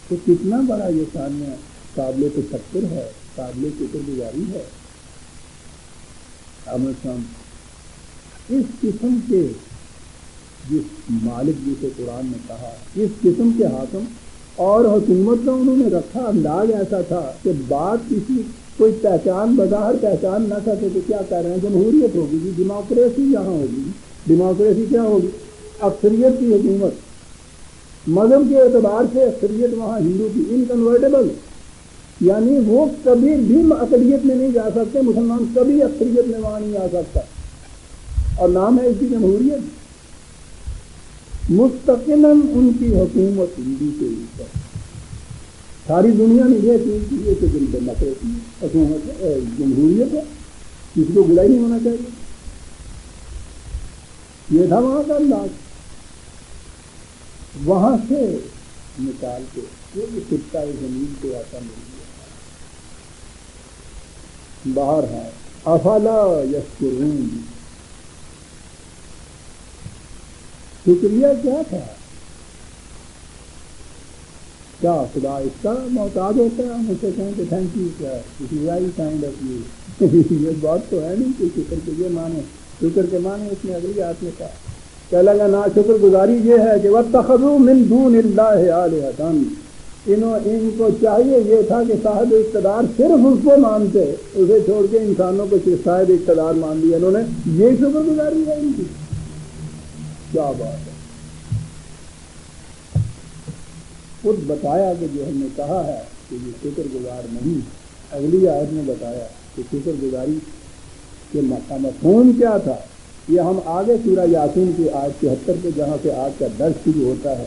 تو کتنا بڑا یہ ثانیہ قابل تشکر ہے، قابل شکر گزاری ہے۔ اس قسم کے جس مالک جسے قرآن نے کہا، اس قسم کے حاکم اور حکومت کا انہوں نے رکھا انداز ایسا تھا کہ بات کسی کوئی پہچان بظاہر پہچان نہ سکے تو کیا کہہ رہے ہیں جمہوریت ہوگی جی، ڈیموکریسی یہاں ہوگی۔ ڈیموکریسی کیا ہوگی؟ اکثریت کی حکومت، مذہب کے اعتبار سے اکثریت وہاں ہندو کی انکنورٹیبل، یعنی وہ کبھی بھی اقلیت میں نہیں جا سکتے، مسلمان کبھی اکثریت میں وہاں نہیں آ سکتا، اور نام ہے اس کی جمہوریت۔ مستقلاً ان کی حکومت ہندو کے اوپر، ساری دنیا نے یہ چیز کی ہے کہ ڈیموکریسی حکومت جمہوریت ہے، کسی کو گلا ہی نہیں ہونا چاہیے۔ یہ تھا وہاں کا انداز، وہاں سے نکال کے یہ خطہ زمین پہ ایسا مل گیا۔ باہر ہے افلا یشکرون، شکریہ کیا تھا؟ کیا خدا اس کا محتاج ہوتا ہے ہم اسے کہیں کہ تھینک یو، کیا ویری کائنڈ آف یو؟ یہ بات تو ہے نہیں کہ شکر کے یہ معنی، شکر کے معنی اس نے اگلی آیت میں کہا کہ لگا نا شکر گزاری یہ ہے کہ وَاتَّخَذُوا مِن دُونِ اللَّهِ آلِهَةً، ان کو چاہیے یہ تھا کہ صاحب اقتدار صرف اس کو مانتے، اسے چھوڑ کے انسانوں کو صرف صاحب اقتدار مان لیا انہوں نے، یہ شکر گزاری ہے ان کی۔ کیا بات ہے، خود بتایا کہ جو ہم نے کہا ہے کہ یہ شکر گزار نہیں، اگلی آیت میں بتایا کہ شکر گزاری کے مفہوم کیا تھا۔ یہ ہم آگے سورہ یاسین کی آیت 73 پہ جہاں سے آج کا درس شروع ہوتا ہے،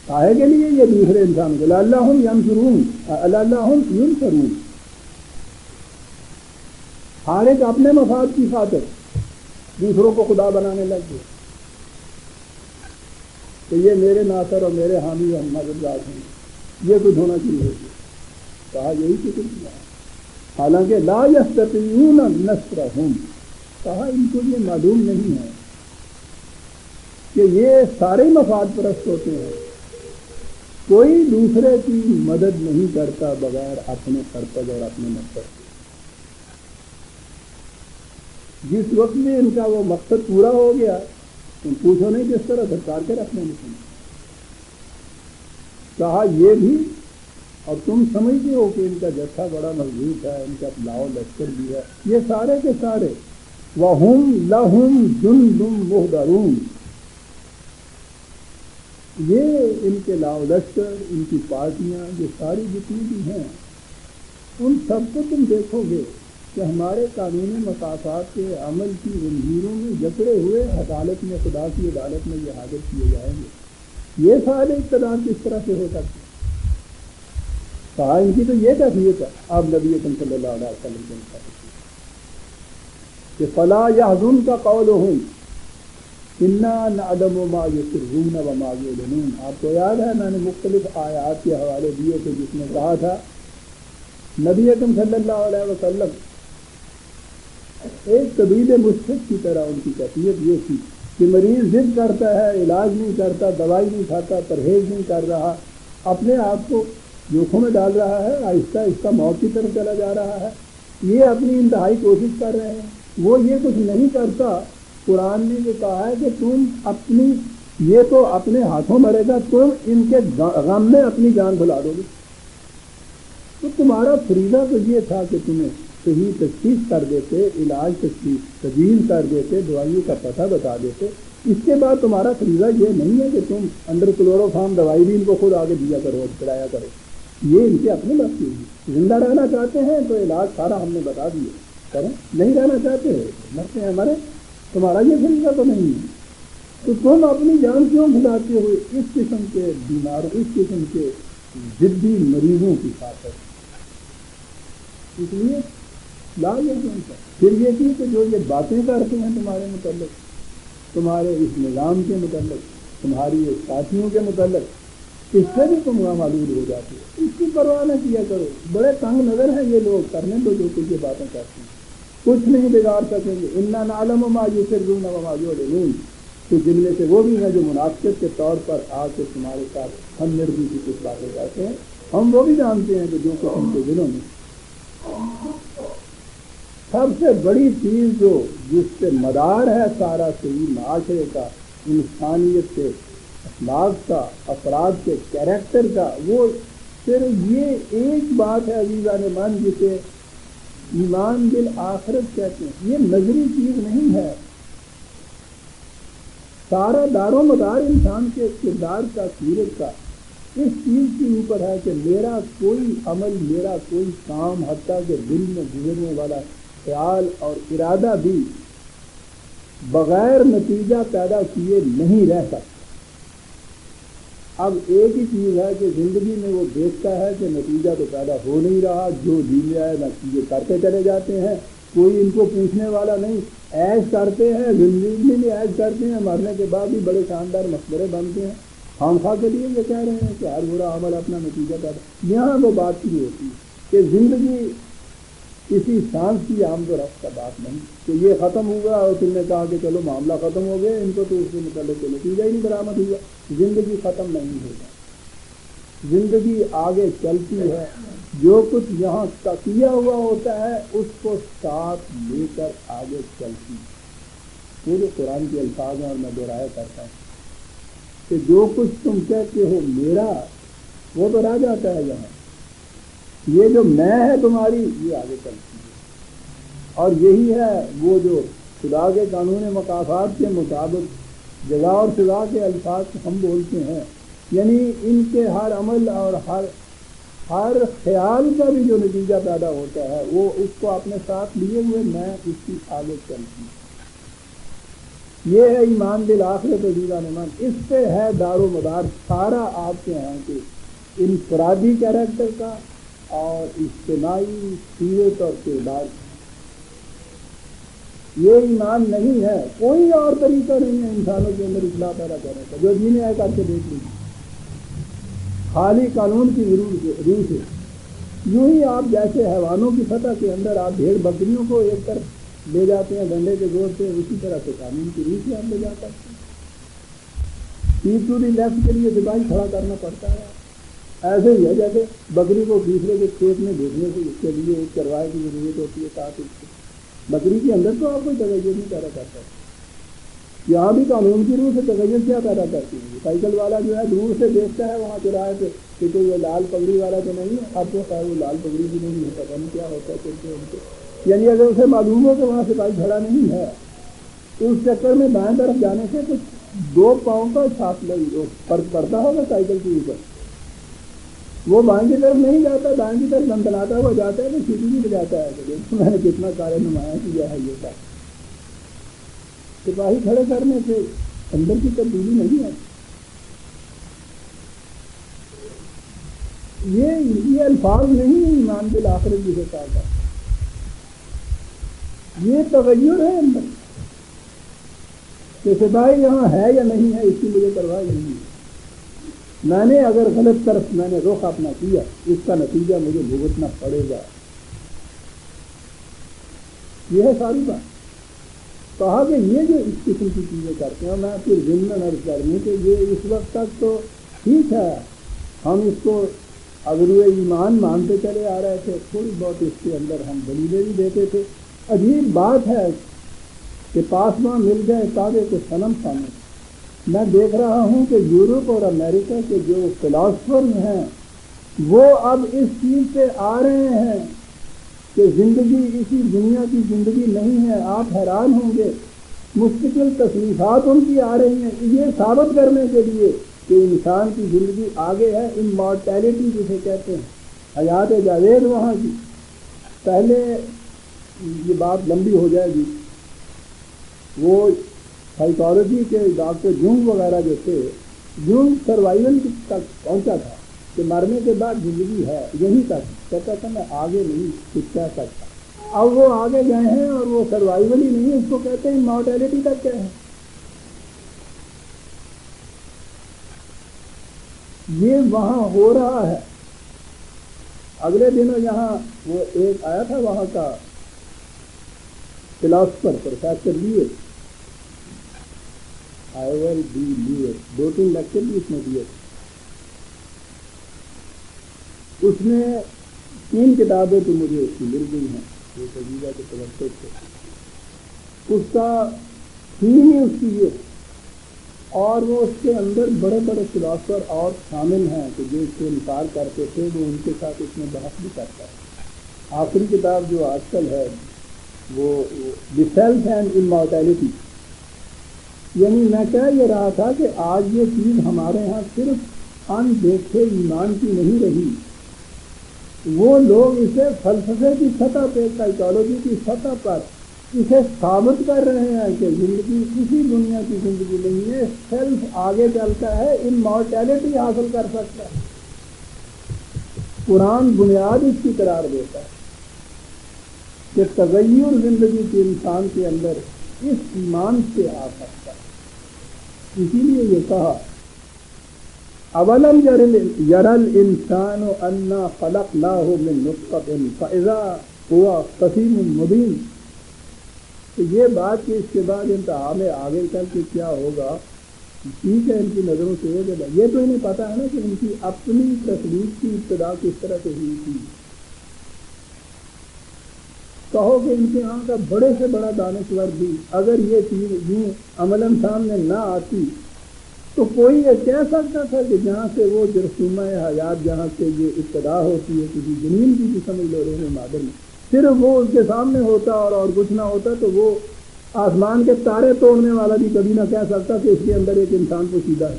کاہے کے لیے یہ دوسرے انسان کو لعلہم ینصرون، لعلہم ینصرون، ہر ایک اپنے مفاد کی خاطر دوسروں کو خدا بنانے لگ گئے کہ یہ میرے ناصر اور میرے حامی اور مددگار ہیں، یہ کچھ ہونا چاہیے۔ کہا یہی فکر کیا، حالانکہ لا یستطیعون نصرہم، کہا ان کو یہ معلوم نہیں ہے کہ یہ سارے مفاد پرست ہوتے ہیں، کوئی دوسرے کی مدد نہیں کرتا بغیر اپنے پرپز اور اپنے مقصد کے۔ جس وقت میں ان کا وہ مقصد پورا ہو گیا، تم پوچھو نہیں کس طرح سرکار کے رکھنے میں تم، کہا یہ بھی، اور تم سمجھتے ہو کہ ان کا جتھا بڑا مضبوط ہے، ان کا لاؤ لشکر بھی ہے، یہ سارے کے سارے وَهُمْ لَهُمْ جُنْدٌ مُحْضَرُونَ، یہ ان کے لاؤ لشکر، ان کی پارٹیاں، یہ ساری جتنی بھی ہیں، ان سب کو تم دیکھو گے کہ ہمارے قانون مقاصد کے عمل کی زنجیروں میں جکڑے ہوئے عدالت میں، خدا کی عدالت میں یہ حاضر کیے جائیں گے۔ یہ سارے اقتدار کس طرح سے ہو سکتے؟ کہا ان کی تو یہ کیفیت ہے، آپ نبی اکرم صلی اللہ علیہ وسلم کے مطابق کہ فَلَا يَحْزُنْكَ قَوْلُهُمْ إِنَّا نَعْلَمُ مَا يُسِرُّونَ وَمَا يُعْلِنُونَ۔ آپ کو یاد ہے میں نے مختلف آیات کے حوالے دیے تھے جس میں کہا تھا نبی اکرم صلی اللہ علیہ وسلم ایک طبیب مشفق کی طرح، ان کی کیفیت یہ تھی کہ مریض ضد کرتا ہے، علاج نہیں کرتا، دوائی نہیں کھاتا، پرہیز نہیں کر رہا، اپنے آپ کو جوخوں میں ڈال رہا ہے، آہستہ آہستہ موت کی طرف چلا جا رہا ہے، یہ اپنی انتہائی کوشش کر رہے ہیں، وہ یہ کچھ نہیں کرتا۔ قرآن نے یہ کہا ہے کہ تم اپنی، یہ تو اپنے ہاتھوں مرے گا، تم ان کے غم میں اپنی جان بھلا دو گے۔ تو تمہارا فریضہ تو یہ تھا کہ تمہیں صحیح تشخیص کر دیتے، علاج تجویز کر دیتے، دوائیوں کا پتہ بتا دیتے، اس کے بعد تمہارا فریضہ یہ نہیں ہے کہ تم انڈر کلوروفارم دوائی بھی ان کو خود آگے دیا کرو، کرایا کرو، یہ ان کے اپنے بس کی۔ زندہ رہنا چاہتے ہیں تو علاج سارا ہم نے بتا دیا کریں، نہیں رہنا چاہتے مرتے ہیں مرے، تمہارا یہ فریضہ تو نہیں ہے۔ تو تم اپنی جان کیوں کھلاتے ہو اس قسم کے بیماروں، اس قسم کے ضدی مریضوں کی خاطر؟ اس لیے لاج ہے ان کا۔ پھر یہ تھی کہ جو یہ باتیں کرتے ہیں تمہارے متعلق، تمہارے اس نظام کے متعلق، تمہاری ساتھیوں کے متعلق، اس سے بھی تم معلوم ہو جاتے ہو، اس کی پرواہ نہ کیا کرو۔ بڑے تنگ نظر ہیں یہ لوگ، کرنے تو جو کچھ یہ باتیں کرتے ہیں کچھ نہیں بگاڑ سکیں گے۔ انا نعلم ما یسرون وما یعلنون، تو جن میں سے وہ بھی ہیں جو منافقت کے طور پر آ کے تمہارے ساتھ ہم نردی کی کچھ باتیں کرتے ہیں، ہم وہ بھی جانتے ہیں کہ جو کچھ ان کے دلوں میں۔ سب سے بڑی چیز جو جس پہ مدار ہے سارا صحیح معاشرے کا، انسانیت کے اخلاق کا، افراد کے کیریکٹر کا، وہ صرف یہ ایک بات ہے عزیزان من، جسے ایمان بالآخرت کہتے ہیں۔ یہ نظری چیز نہیں ہے، سارا دار و مدار انسان کے کردار کا، سیرت کا اس چیز کے اوپر ہے کہ میرا کوئی عمل، میرا کوئی کام، حتیٰ کہ دل میں گزرنے والا خیال اور ارادہ بھی بغیر نتیجہ پیدا کیے نہیں رہ سکتا۔ اب ایک ہی چیز ہے کہ زندگی میں وہ دیکھتا ہے کہ نتیجہ تو پیدا ہو نہیں رہا، جو جینے آئے نتیجے کرتے چلے جاتے ہیں، کوئی ان کو پوچھنے والا نہیں، عیش کرتے ہیں، زندگی میں عیش کرتے ہیں، مرنے کے بعد بھی بڑے شاندار مقبرے بنتے ہیں۔ خام خواہ کے لیے یہ کہہ رہے ہیں کہ ہر برا عمل اپنا نتیجہ پیدا۔ یہاں وہ بات شروع ہوتی ہے کہ زندگی کسی سانس کی آمد و رفت کا بات نہیں کہ یہ ختم ہوا اور تم نے کہا کہ چلو معاملہ ختم ہو گیا، ان کو تو اس کے متعلق نتیجہ ہی نہیں برآمد ہوا۔ زندگی ختم نہیں ہوگا، زندگی آگے چلتی ہے، جو کچھ یہاں کیا ہوا ہوتا ہے اس کو ساتھ لے کر آگے چلتی ہے۔ پورے قرآن کے الفاظ ہیں اور میں دہرایا کرتا ہوں کہ جو کچھ تم کہتے ہو میرا، وہ تو رہ جاتا ہے یہاں، یہ جو میں ہے تمہاری، یہ آگے چلتی ہے۔ اور یہی ہے وہ جو خدا کے قانون مکافات کے مطابق جزا اور سزا کے الفاظ ہم بولتے ہیں، یعنی ان کے ہر عمل اور ہر خیال کا بھی جو نتیجہ پیدا ہوتا ہے وہ اس کو اپنے ساتھ لیے ہوئے میں اس کی آگے چلتی ہے۔ یہ ہے ایمان بالآخرت عزیزان من، اس پہ ہے دار و مدار سارا آپ کے یہاں کے انفرادی کیریکٹر کا اور اجتماعی سیرت اور کردار۔ یہ ایمان نہیں ہے، کوئی اور طریقہ نہیں ہے انسانوں کے اندر اصلاح پیدا کرنے کا، جو جینے آئے کر کے دیکھ لیجیے، خالی قانون کی روح سے۔ یوں ہی آپ جیسے حیوانوں کی سطح کے اندر آپ بھیڑ بکریوں کو ایک طرف لے جاتے ہیں ڈنڈے کے زور سے، اسی طرح سے قانون کی روح سے آپ لے جا سکتے ہیں۔ تیسری لیفٹ کے لیے سپاہی کھڑا کرنا پڑتا ہے، ایسے ہی ہے جیسے بکری کو دوسرے کے کھیت میں بھیجنے سے اس کے لیے ایک چرواہے کی ضرورت ہوتی ہے، ساتھ بکری کے اندر تو آپ کوئی تغیر نہیں پیدا کرتا۔ یہاں بھی قانون کی روح سے تغیر کیا پیدا کرتی ہے؟ سائیکل والا جو ہے دور سے دیکھتا ہے وہاں چراہے پہ کہ کوئی وہ لال پگڑی والا تو نہیں ہے، اب تو خیر وہ لال پگڑی بھی نہیں ہے، پتہ نہیں کیا ہوتا ہے چلتے ان کو، یعنی اگر اسے معلوم ہو کہ وہاں سپاہی کھڑا نہیں ہے تو اس چکر میں دائیں طرف جانے سے کچھ 2 پاؤں کا فرق پڑتا ہوگا سائیکل کے اوپر، وہ بائیں کی طرف نہیں جاتا، دائیں کی طرف لمبلاتا ہوا جاتا ہے تو سیٹی بھی بجاتا ہے کہ دیکھو میں نے کتنا کارے نمایاں کیا ہے۔ یہ بات سپاہی کھڑے کرنے سے اندر کی تبدیلی نہیں آتی۔ یہ الفاظ نہیں ہے ایمان بالآخرت جسے کہا جاتا، یہ تغیر ہے اندر کہ سپاہی یہاں ہے یا نہیں ہے اس کی مجھے پرواہ نہیں ہے، میں نے اگر غلط طرف میں نے رخ اپنا کیا اس کا نتیجہ مجھے بھگتنا پڑے گا۔ یہ ہے ساری بات۔ کہا کہ یہ جو اس قسم کی چیزیں کرتے ہیں، میں پھر ضمن عرض کروں کہ یہ اس وقت تک تو ٹھیک ہے، ہم اس کو اگروئے ایمان مانتے چلے آ رہے تھے، تھوڑی بہت اس کے اندر ہم دلیلیں بھی دیتے تھے۔ عجیب بات ہے کہ پاسباں مل گئے کعبے کو صنم سامنے۔ میں دیکھ رہا ہوں کہ یورپ اور امریکہ کے جو فلاسفر ہیں وہ اب اس چیز سے آ رہے ہیں کہ زندگی اسی دنیا کی زندگی نہیں ہے۔ آپ حیران ہوں گے، مستقل تصنیفات ان کی آ رہی ہیں یہ ثابت کرنے کے لیے کہ انسان کی زندگی آگے ہے، امارٹیلٹی جسے کہتے ہیں، حیات جاوید وہاں کی۔ پہلے یہ بات لمبی ہو جائے گی، وہ سائیکالوجی کے ڈاکٹر جونگ وغیرہ جو تھے، جونگ سروائیول تک پہنچا تھا کہ مرنے کے بعد زندگی ہے، یہیں تک کہتا تھا، میں آگے نہیں کچھ کہہ سکتا۔ اب وہ آگے گئے ہیں اور وہ سروائیول ہی نہیں، اس کو کہتے ہیں مارٹیلٹی تک کیا ہے۔ یہ وہاں ہو رہا ہے۔ اگلے دنوں یہاں وہ ایک آیا تھا وہاں کا philosopher professor Lewis, Ivor D Lewis, 2-3 lecture بھی اس نے دیے۔ اس نے 3 کتابیں تو مجھے اس کی مل گئی ہیں، ایک عزیزہ کے توقع سے۔ اس کا تھیم ہی اس کی یہ، اور وہ اس کے اندر بڑے بڑے فلاسفر اور شامل ہیں کہ جو اس سے انکار کرتے تھے، وہ ان کے ساتھ اس میں بحث بھی کرتا ہے۔ آخری کتاب جو آج کل ہے وہ دی سیلف اینڈ امارٹیلٹی، یعنی میں کہہ یہ رہا تھا کہ آج یہ چیز ہمارے ہاں صرف ان دیکھے ایمان کی نہیں رہی، وہ لوگ اسے فلسفے کی سطح پہ، سائیکالوجی کی سطح پر اسے ثابت کر رہے ہیں کہ زندگی اسی دنیا کی زندگی نہیں ہے، سیلف آگے چلتا ہے، امارٹیلٹی حاصل کر سکتا ہے۔ قرآن بنیاد اس کی قرار دیتا ہے کہ تغیر زندگی کے انسان کے اندر اس ایمان سے آ سکتا ہے۔ اسی لیے یہ کہا اولم یری الانسان انا خلقناہ من نطفۃ فاذا هو خصیم مبین۔ تو یہ بات کہ اس کے بعد انتہا میں آگے چل کے کیا ہوگا، ٹھیک ہے، ان کی نظروں سے یہ تو انہیں پتا ہے نا کہ ان کی اپنی تخلیق کی ابتدا کس طرح سے ہوئی تھی۔ کہو کہ ان کے یہاں کا بڑے سے بڑا دانشور بھی اگر یہ چیز یوں عملاً سامنے نہ آتی تو کوئی یہ کہہ سکتا تھا کہ جہاں سے وہ جرثومہ حیات، جہاں سے یہ ابتدا ہوتی ہے کسی جنین کی، سمجھ لو رہنے مادر میں، صرف وہ اس کے سامنے ہوتا اور کچھ نہ ہوتا تو وہ آسمان کے تارے توڑنے والا بھی کبھی نہ کہہ سکتا کہ اس کے اندر ایک انسان پوشیدہ ہے۔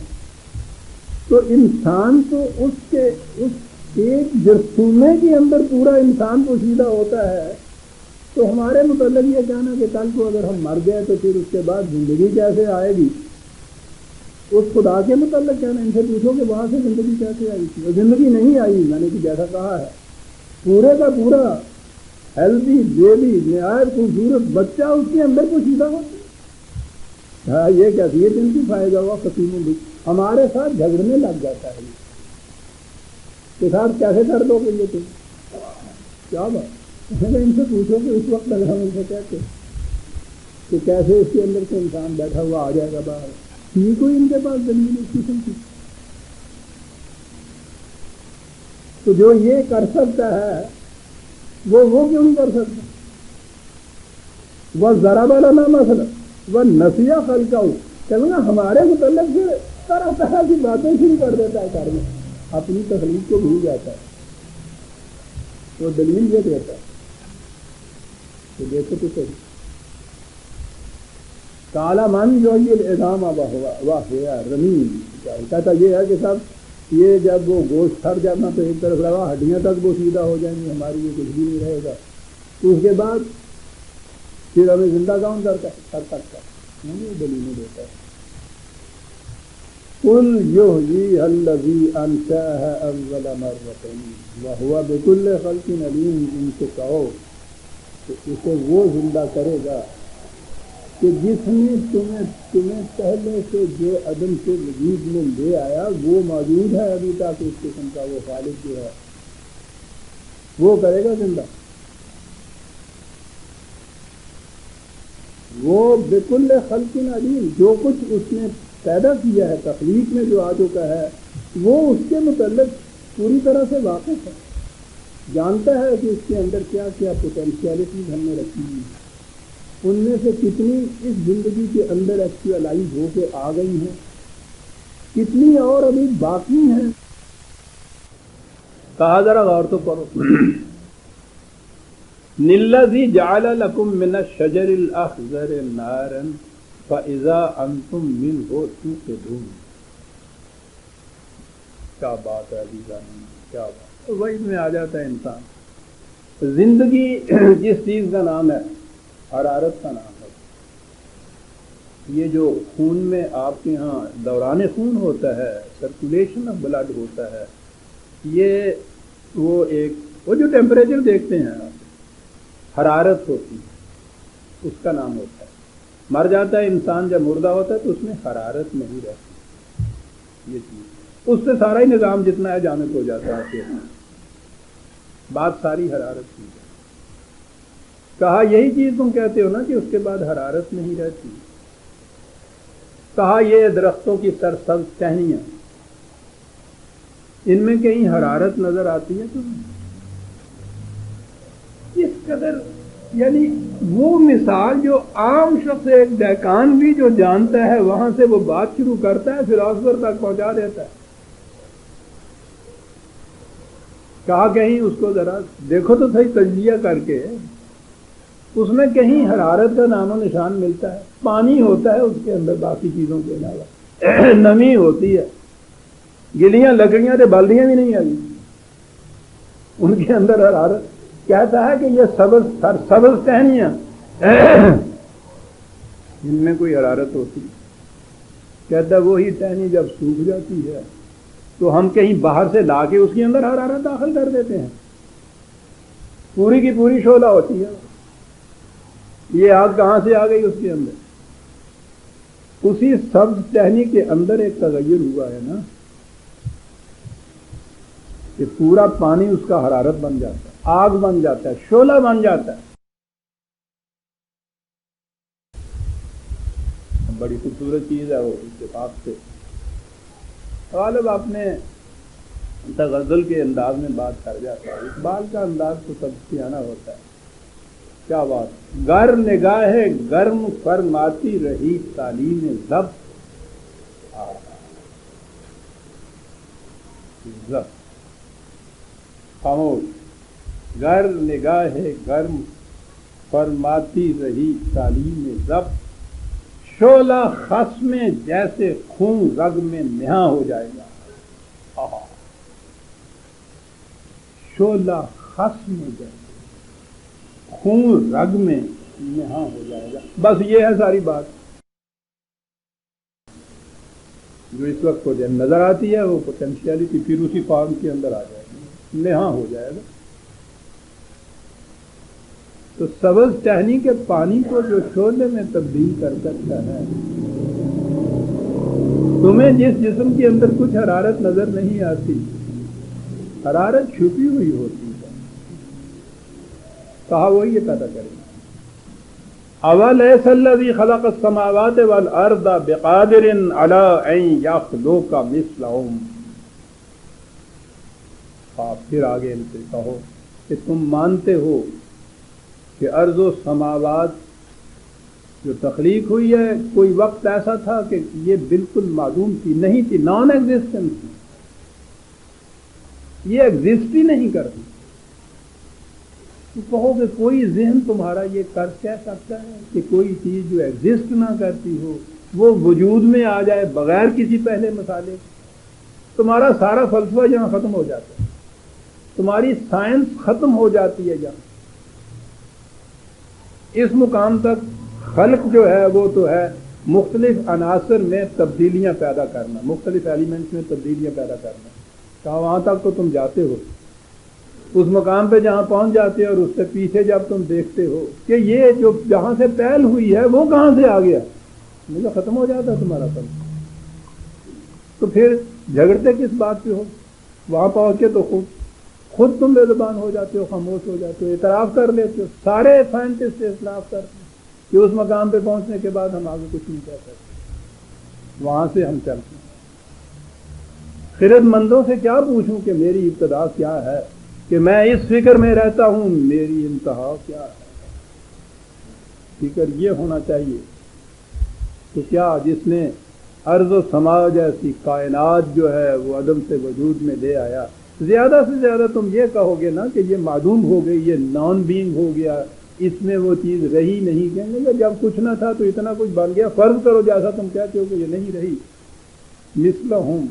تو انسان تو اس ایک جرثومے کے اندر پورا انسان پوشیدہ ہوتا ہے۔ تو ہمارے متعلق یہ کہنا کہ کل کو اگر ہم مر گئے تو پھر اس کے بعد زندگی کیسے آئے گی، اس خدا کے متعلق کہنا، ان سے پوچھو کہ وہاں سے زندگی کیسے آئی تھی، اور زندگی نہیں آئی، میں نے کہ جیسا کہا ہے پورے کا پورا ہیلدی بیبی، نہایت خوبصورت بچہ اس کے اندر پوشیدہ ہوتا ہے۔ یہ کیفیت ان کی فائدہ ہوا قسیم بھی ہمارے ساتھ جھگڑنے لگ جاتا ہے، کے ساتھ کیسے کر دو گے یہ تم کیا بات؟ ان سے پوچھو کہ اس وقت اگر ہم ان سے کہتے کہ کیسے اس کے اندر سے انسان بیٹھا ہوا آ جائے گا باہر، ٹھیک ہوئی ان کے پاس دلیل اس قسم کی؟ تو جو یہ کر سکتا ہے وہ کیوں نہیں کر سکتا؟ وہ ضرب لنا مثلا وہ نسیہ خلقہ، کہنا ہمارے متعلق سے طرح طرح کی باتیں شروع کر دیتا ہے کرنے، اپنی تخلیق کو بھول جاتا ہے۔ وہ دلیل یہ دیتا ہے تو دیکھو تو صحیح، کالا من جو یہ الزام واہ رمین، کہتا یہ ہے کہ صاحب یہ جب وہ گوشت تھر جانا تو ایک طرف لگا ہڈیاں تک وہ سیدھا ہو جائیں گی، ہماری یہ کچھ بھی نہیں رہے گا، تو اس کے بعد پھر ہمیں زندہ کون کر سکتا ہے؟ یہ دلیل دیتا ہے۔ قل یحییھا الذی انشأها اول مرۃ وہو بکل خلق علیم، ان سے کہو کہ اسے وہ زندہ کرے گا کہ جس نے تمہیں پہلے سے جو عدم سے وجود میں لے آیا وہ موجود ہے ابھی تک، اس قسم کا وہ خالق جو ہے وہ کرے گا زندہ۔ وہ بکل خلق علیم، جو کچھ اس نے پیدا کیا ہے، تخلیق میں جو آ چکا ہے، وہ اس کے متعلق پوری طرح سے واقف ہے، جانتا ہے کہ اس کے اندر کیا کیا پوٹینشیلٹیز ہم نے رکھی ہوئی ہیں، ان میں سے کتنی اس زندگی کے اندر ایکچوئلائز ہو کے آ گئی ہیں، کتنی اور ابھی باقی ہیں۔ کہا ذرا غور تو کرو، الذی جعل لکم من الشجر الاخضر نارا فاذا انتم منہ توقدون۔ کیا بات ہے عزیزان، کیا بات ہے، وہی میں آ جاتا ہے انسان۔ زندگی جس چیز کا نام ہے، حرارت کا نام ہے، یہ جو خون میں آپ کے ہاں دوران خون ہوتا ہے، سرکولیشن آف بلڈ ہوتا ہے، یہ وہ جو ٹیمپریچر دیکھتے ہیں آپ، حرارت ہوتی ہے، اس کا نام ہوتا ہے۔ مر جاتا ہے انسان، جب مردہ ہوتا ہے تو اس میں حرارت نہیں رہتی، یہ چیز اس سے سارا ہی نظام جتنا ہے جامد ہو جاتا ہے، پھر بات ساری حرارت کی ہے۔ کہا یہی چیز تم کہتے ہو نا کہ اس کے بعد حرارت نہیں رہتی۔ کہا یہ درختوں کی سرسبز ٹہنیاں، ان میں کہیں حرارت نظر آتی ہے تمہیں؟ اس قدر یعنی وہ مثال جو عام شخص ایک دہقان بھی جو جانتا ہے وہاں سے وہ بات شروع کرتا ہے، فلاسفر تک پہنچا دیتا ہے۔ کہا کہیں اس کو ذرا دیکھو تو صحیح تجزیہ کر کے، اس میں کہیں حرارت کا نام و نشان ملتا ہے؟ پانی ہوتا ہے اس کے اندر، باقی چیزوں کے علاوہ نمی ہوتی ہے، گلیاں لکڑیاں تے بالدیاں بھی نہیں آئی، ان کے اندر حرارت۔ کہتا ہے کہ یہ سبز ٹہنیاں ان میں کوئی حرارت ہوتی ہے؟ کہتا ہے وہی ٹہنی جب سوکھ جاتی ہے تو ہم کہیں باہر سے لا کے اس کے اندر حرارت داخل کر دیتے ہیں، پوری کی پوری شعلہ ہوتی ہے۔ یہ آگ کہاں سے آ گئی اس کے اندر؟ اسی سبز ٹہنی کے اندر ایک تغیر ہوا ہے نا، کہ پورا پانی اس کا حرارت بن جاتا ہے، آگ بن جاتا ہے، شعلہ بن جاتا ہے۔ بڑی خوبصورت چیز ہے وہ، اتفاق سے غالب اپنے تغزل کے انداز میں بات کر جاتا ہے۔ اقبال کا انداز تو سب سیاحانہ ہوتا ہے۔ کیا بات، گر نگاہ گرم فرماتی رہی تعلیم ضبط، خاموش، گر نگاہ گرم فرماتی رہی تعلیم ضبط، شعلہ خصم جیسے خون رگ میں نہاں ہو جائے گا۔ شعلہ خصم جیسے خون رگ میں نہاں ہو جائے گا۔ بس یہ ہے ساری بات جو اس وقت کو نظر آتی ہے، وہ پوٹینشیلٹی پھر اسی فارم کے اندر آ جائے گی، نہاں ہو جائے گا۔ تو سبز ٹہنی کے پانی کو جو شعلے میں تبدیل کر سکتا ہے، تمہیں جس جسم کے اندر کچھ حرارت نظر نہیں آتی، حرارت چھپی ہوئی ہوتی ہے، کہا وہی یہ پیدا کرے گا۔ اَوَلَيْسَ الَّذِي خَلَقَ السَّمَاوَاتِ وَالْأَرْضَ بِقَادِرٍ عَلَىٰ أَن يَخْلُقَ مِثْلَهُمْ۔ پھر آگے ان سے کہو کہ تم مانتے ہو کہ ارض و سماوات جو تخلیق ہوئی ہے، کوئی وقت ایسا تھا کہ یہ بالکل معدوم تھی، نہیں تھی، نان ایگزسٹنٹ تھی، یہ ایگزسٹ ہی نہیں کرتی۔ تو کہو کہ کوئی ذہن تمہارا یہ کر کہہ سکتا ہے کہ کوئی چیز جو ایگزسٹ نہ کرتی ہو وہ وجود میں آ جائے بغیر کسی پہلے مسالے؟ تمہارا سارا فلسفہ یہاں ختم ہو جاتا ہے، تمہاری سائنس ختم ہو جاتی ہے جہاں۔ اس مقام تک خلق جو ہے وہ تو ہے مختلف عناصر میں تبدیلیاں پیدا کرنا، مختلف ایلیمنٹس میں تبدیلیاں پیدا کرنا، کہا وہاں تک تو تم جاتے ہو۔ اس مقام پہ جہاں پہنچ جاتے ہو اور اس سے پیچھے جب تم دیکھتے ہو کہ یہ جو جہاں سے پہل ہوئی ہے وہ کہاں سے آ گیا، مجھے ختم ہو جاتا تمہارا فلسفہ۔ تو پھر جھگڑتے کس بات پہ ہو؟ وہاں پہنچ کے تو خود تم بے زبان ہو جاتے ہو، خاموش ہو جاتے ہو، اعتراف کر لیتے ہو، سارے سائنٹسٹ اعتراف کرتے ہیں کہ اس مقام پہ پہنچنے کے بعد ہم آگے کچھ نہیں کہہ سکتے، وہاں سے ہم چلتے ہیں۔ خرد مندوں سے کیا پوچھوں کہ میری ابتدا کیا ہے، کہ میں اس فکر میں رہتا ہوں میری انتہا کیا ہے۔ فکر یہ ہونا چاہیے کہ کیا جس نے ارض و سما جیسی کائنات جو ہے وہ عدم سے وجود میں لے آیا، زیادہ سے زیادہ تم یہ کہو گے نا کہ یہ معدوم ہو گئی، یہ نان بینگ ہو گیا، اس میں وہ چیز رہی نہیں، کہیں گے جب کچھ نہ تھا تو اتنا کچھ بن گیا۔ فرض کرو جیسا تم کہتے ہو کہ یہ نہیں رہی، مثلہم،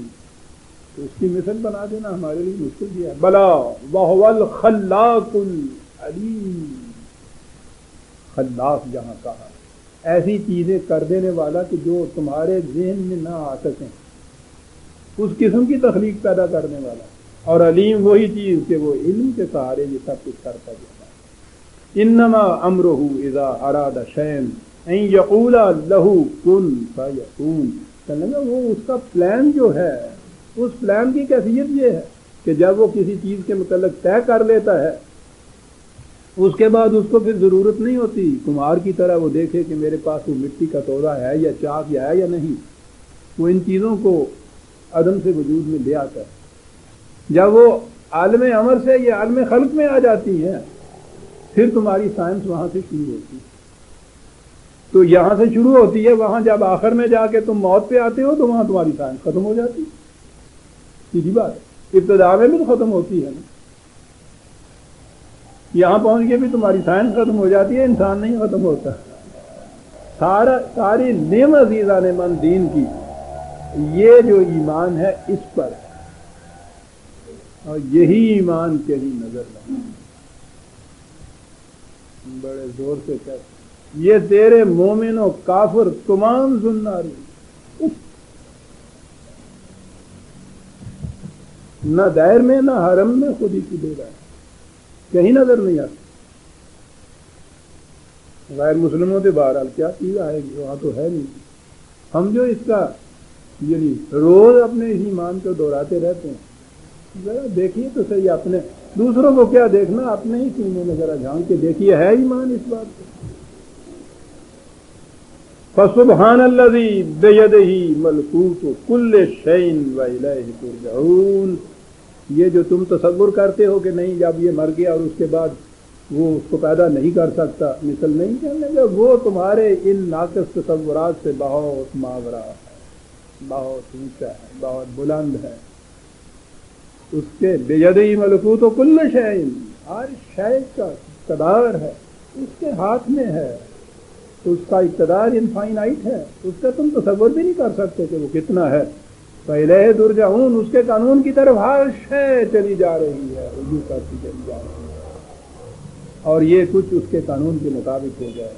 تو اس کی مثل بنا دینا ہمارے لیے مشکل بھی ہے۔ بلا وہو الخلاق العلیم، خلاق جہاں کہا ایسی چیزیں کر دینے والا کہ جو تمہارے ذہن میں نہ آ سکیں، اس قسم کی تخلیق پیدا کرنے والا، اور علیم وہی چیز کہ وہ علم کے سہارے یہ سب کچھ کرتا جاتا ہے۔ انما امرہ اذا اراد شیئا ان یقول لہ کن فیکون، وہ اس کا پلان جو ہے، اس پلان کی کیفیت یہ ہے کہ جب وہ کسی چیز کے متعلق طے کر لیتا ہے، اس کے بعد اس کو پھر ضرورت نہیں ہوتی کمہار کی طرح وہ دیکھے کہ میرے پاس وہ مٹی کا توڑا ہے یا چاک یا ہے یا نہیں، وہ ان چیزوں کو عدم سے وجود میں لے آتا ہے۔ جب وہ عالم امر سے یہ عالم خلق میں آ جاتی ہیں، پھر تمہاری سائنس وہاں سے شروع ہوتی ہے۔ تو یہاں سے شروع ہوتی ہے، وہاں جب آخر میں جا کے تم موت پہ آتے ہو تو وہاں تمہاری سائنس ختم ہو جاتی ہے۔ سیدھی بات ہے، ابتدا میں بھی ختم ہوتی ہے نا، یہاں پہنچ کے بھی تمہاری سائنس ختم ہو جاتی ہے، انسان نہیں ختم ہوتا۔ ساری نعم عزیزان من دین کی یہ جو ایمان ہے اس پر، اور یہی ایمان کہیں نظر نہیں، بڑے زور سے کہتے یہ تیرے مومن و کافر تمام زناری، نہ دائر میں نہ حرم میں خود ہی کی دے رہا ہے، کہیں نظر نہیں آتی۔ غیر مسلموں سے بہرحال کیا چیز آئے گی، وہاں تو ہے نہیں۔ ہم جو اس کا یعنی روز اپنے اس ایمان کو دہراتے رہتے ہیں، ذرا دیکھیے تو صحیح، اپنے دوسروں کو کیا دیکھنا، اپنے ہی سینے میں ذرا جھانک کے دیکھیے، ہے ایمان اس بات پہ۔ فسبحان الذی بیدہ ملکوت کل شیء والیہ ترجعون، یہ جو تم تصور کرتے ہو کہ نہیں جب یہ مر گیا اور اس کے بعد وہ اس کو پیدا نہیں کر سکتا، مثل نہیں کرنے گا، وہ تمہارے ان ناقص تصورات سے بہت ماورا ہے، بہت اونچا ہے، بہت بلند ہے۔ اس کے بیدہ ملکوت کل شیء، ہر شے کا اقتدار ہے، اس کے ہاتھ میں ہے، تو اس کا اقتدار انفائنائٹ ہے، اس کا تم تصور بھی نہیں کر سکتے کہ وہ کتنا ہے۔ فَإِلَيْهِ تُرْجَعُونَ، اس کے قانون کی طرف ہر شے چلی جا رہی ہے، رجوع کرتی چلی جا رہی ہے، اور یہ کچھ اس کے قانون کے مطابق ہو جائے۔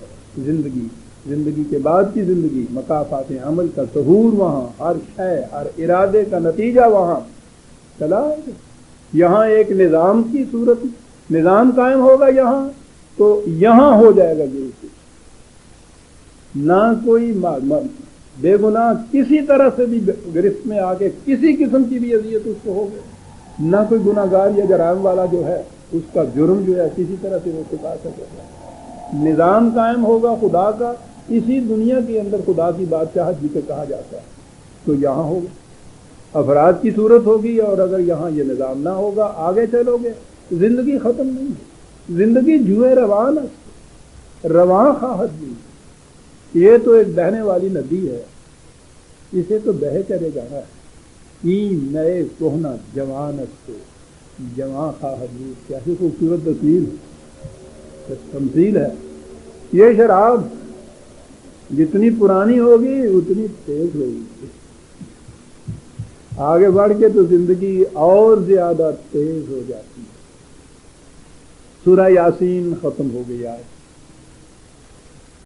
زندگی کے بعد کی زندگی، مقافات عمل کا ظہور وہاں، ہر شے، ہر ارادے کا نتیجہ وہاں چلا ہے۔ یہاں ایک نظام کی صورت، نظام قائم ہوگا یہاں تو یہاں ہو جائے گا یہ کچھ، نہ کوئی بے گناہ کسی طرح سے بھی گرفت میں آ کے کسی قسم کی بھی اذیت اس کو ہوگی، نہ کوئی گناہ گار یا جرائم والا جو ہے اس کا جرم جو ہے کسی طرح سے وہ چکا سکے گا۔ نظام قائم ہوگا خدا کا، اسی دنیا کے اندر خدا کی بادشاہت جسے کہا جاتا ہے، تو یہاں ہوگا، افراد کی صورت ہوگی، اور اگر یہاں یہ نظام نہ ہوگا آگے چلو گے زندگی ختم نہیں ہے، زندگی جوئے روان رواں خواہد بھی، یہ تو ایک بہنے والی ندی ہے، اسے تو بہے چلے جانا ہے۔ این نئے کوہنا جوانت کو جوان خواہد بھی، کیسی خوبصورت تمثیل ہے۔ یہ شراب جتنی پرانی ہوگی اتنی تیز ہوگی، آگے بڑھ کے تو زندگی اور زیادہ تیز ہو جاتی ہے۔ سورہ یاسین ختم ہو گئی آج۔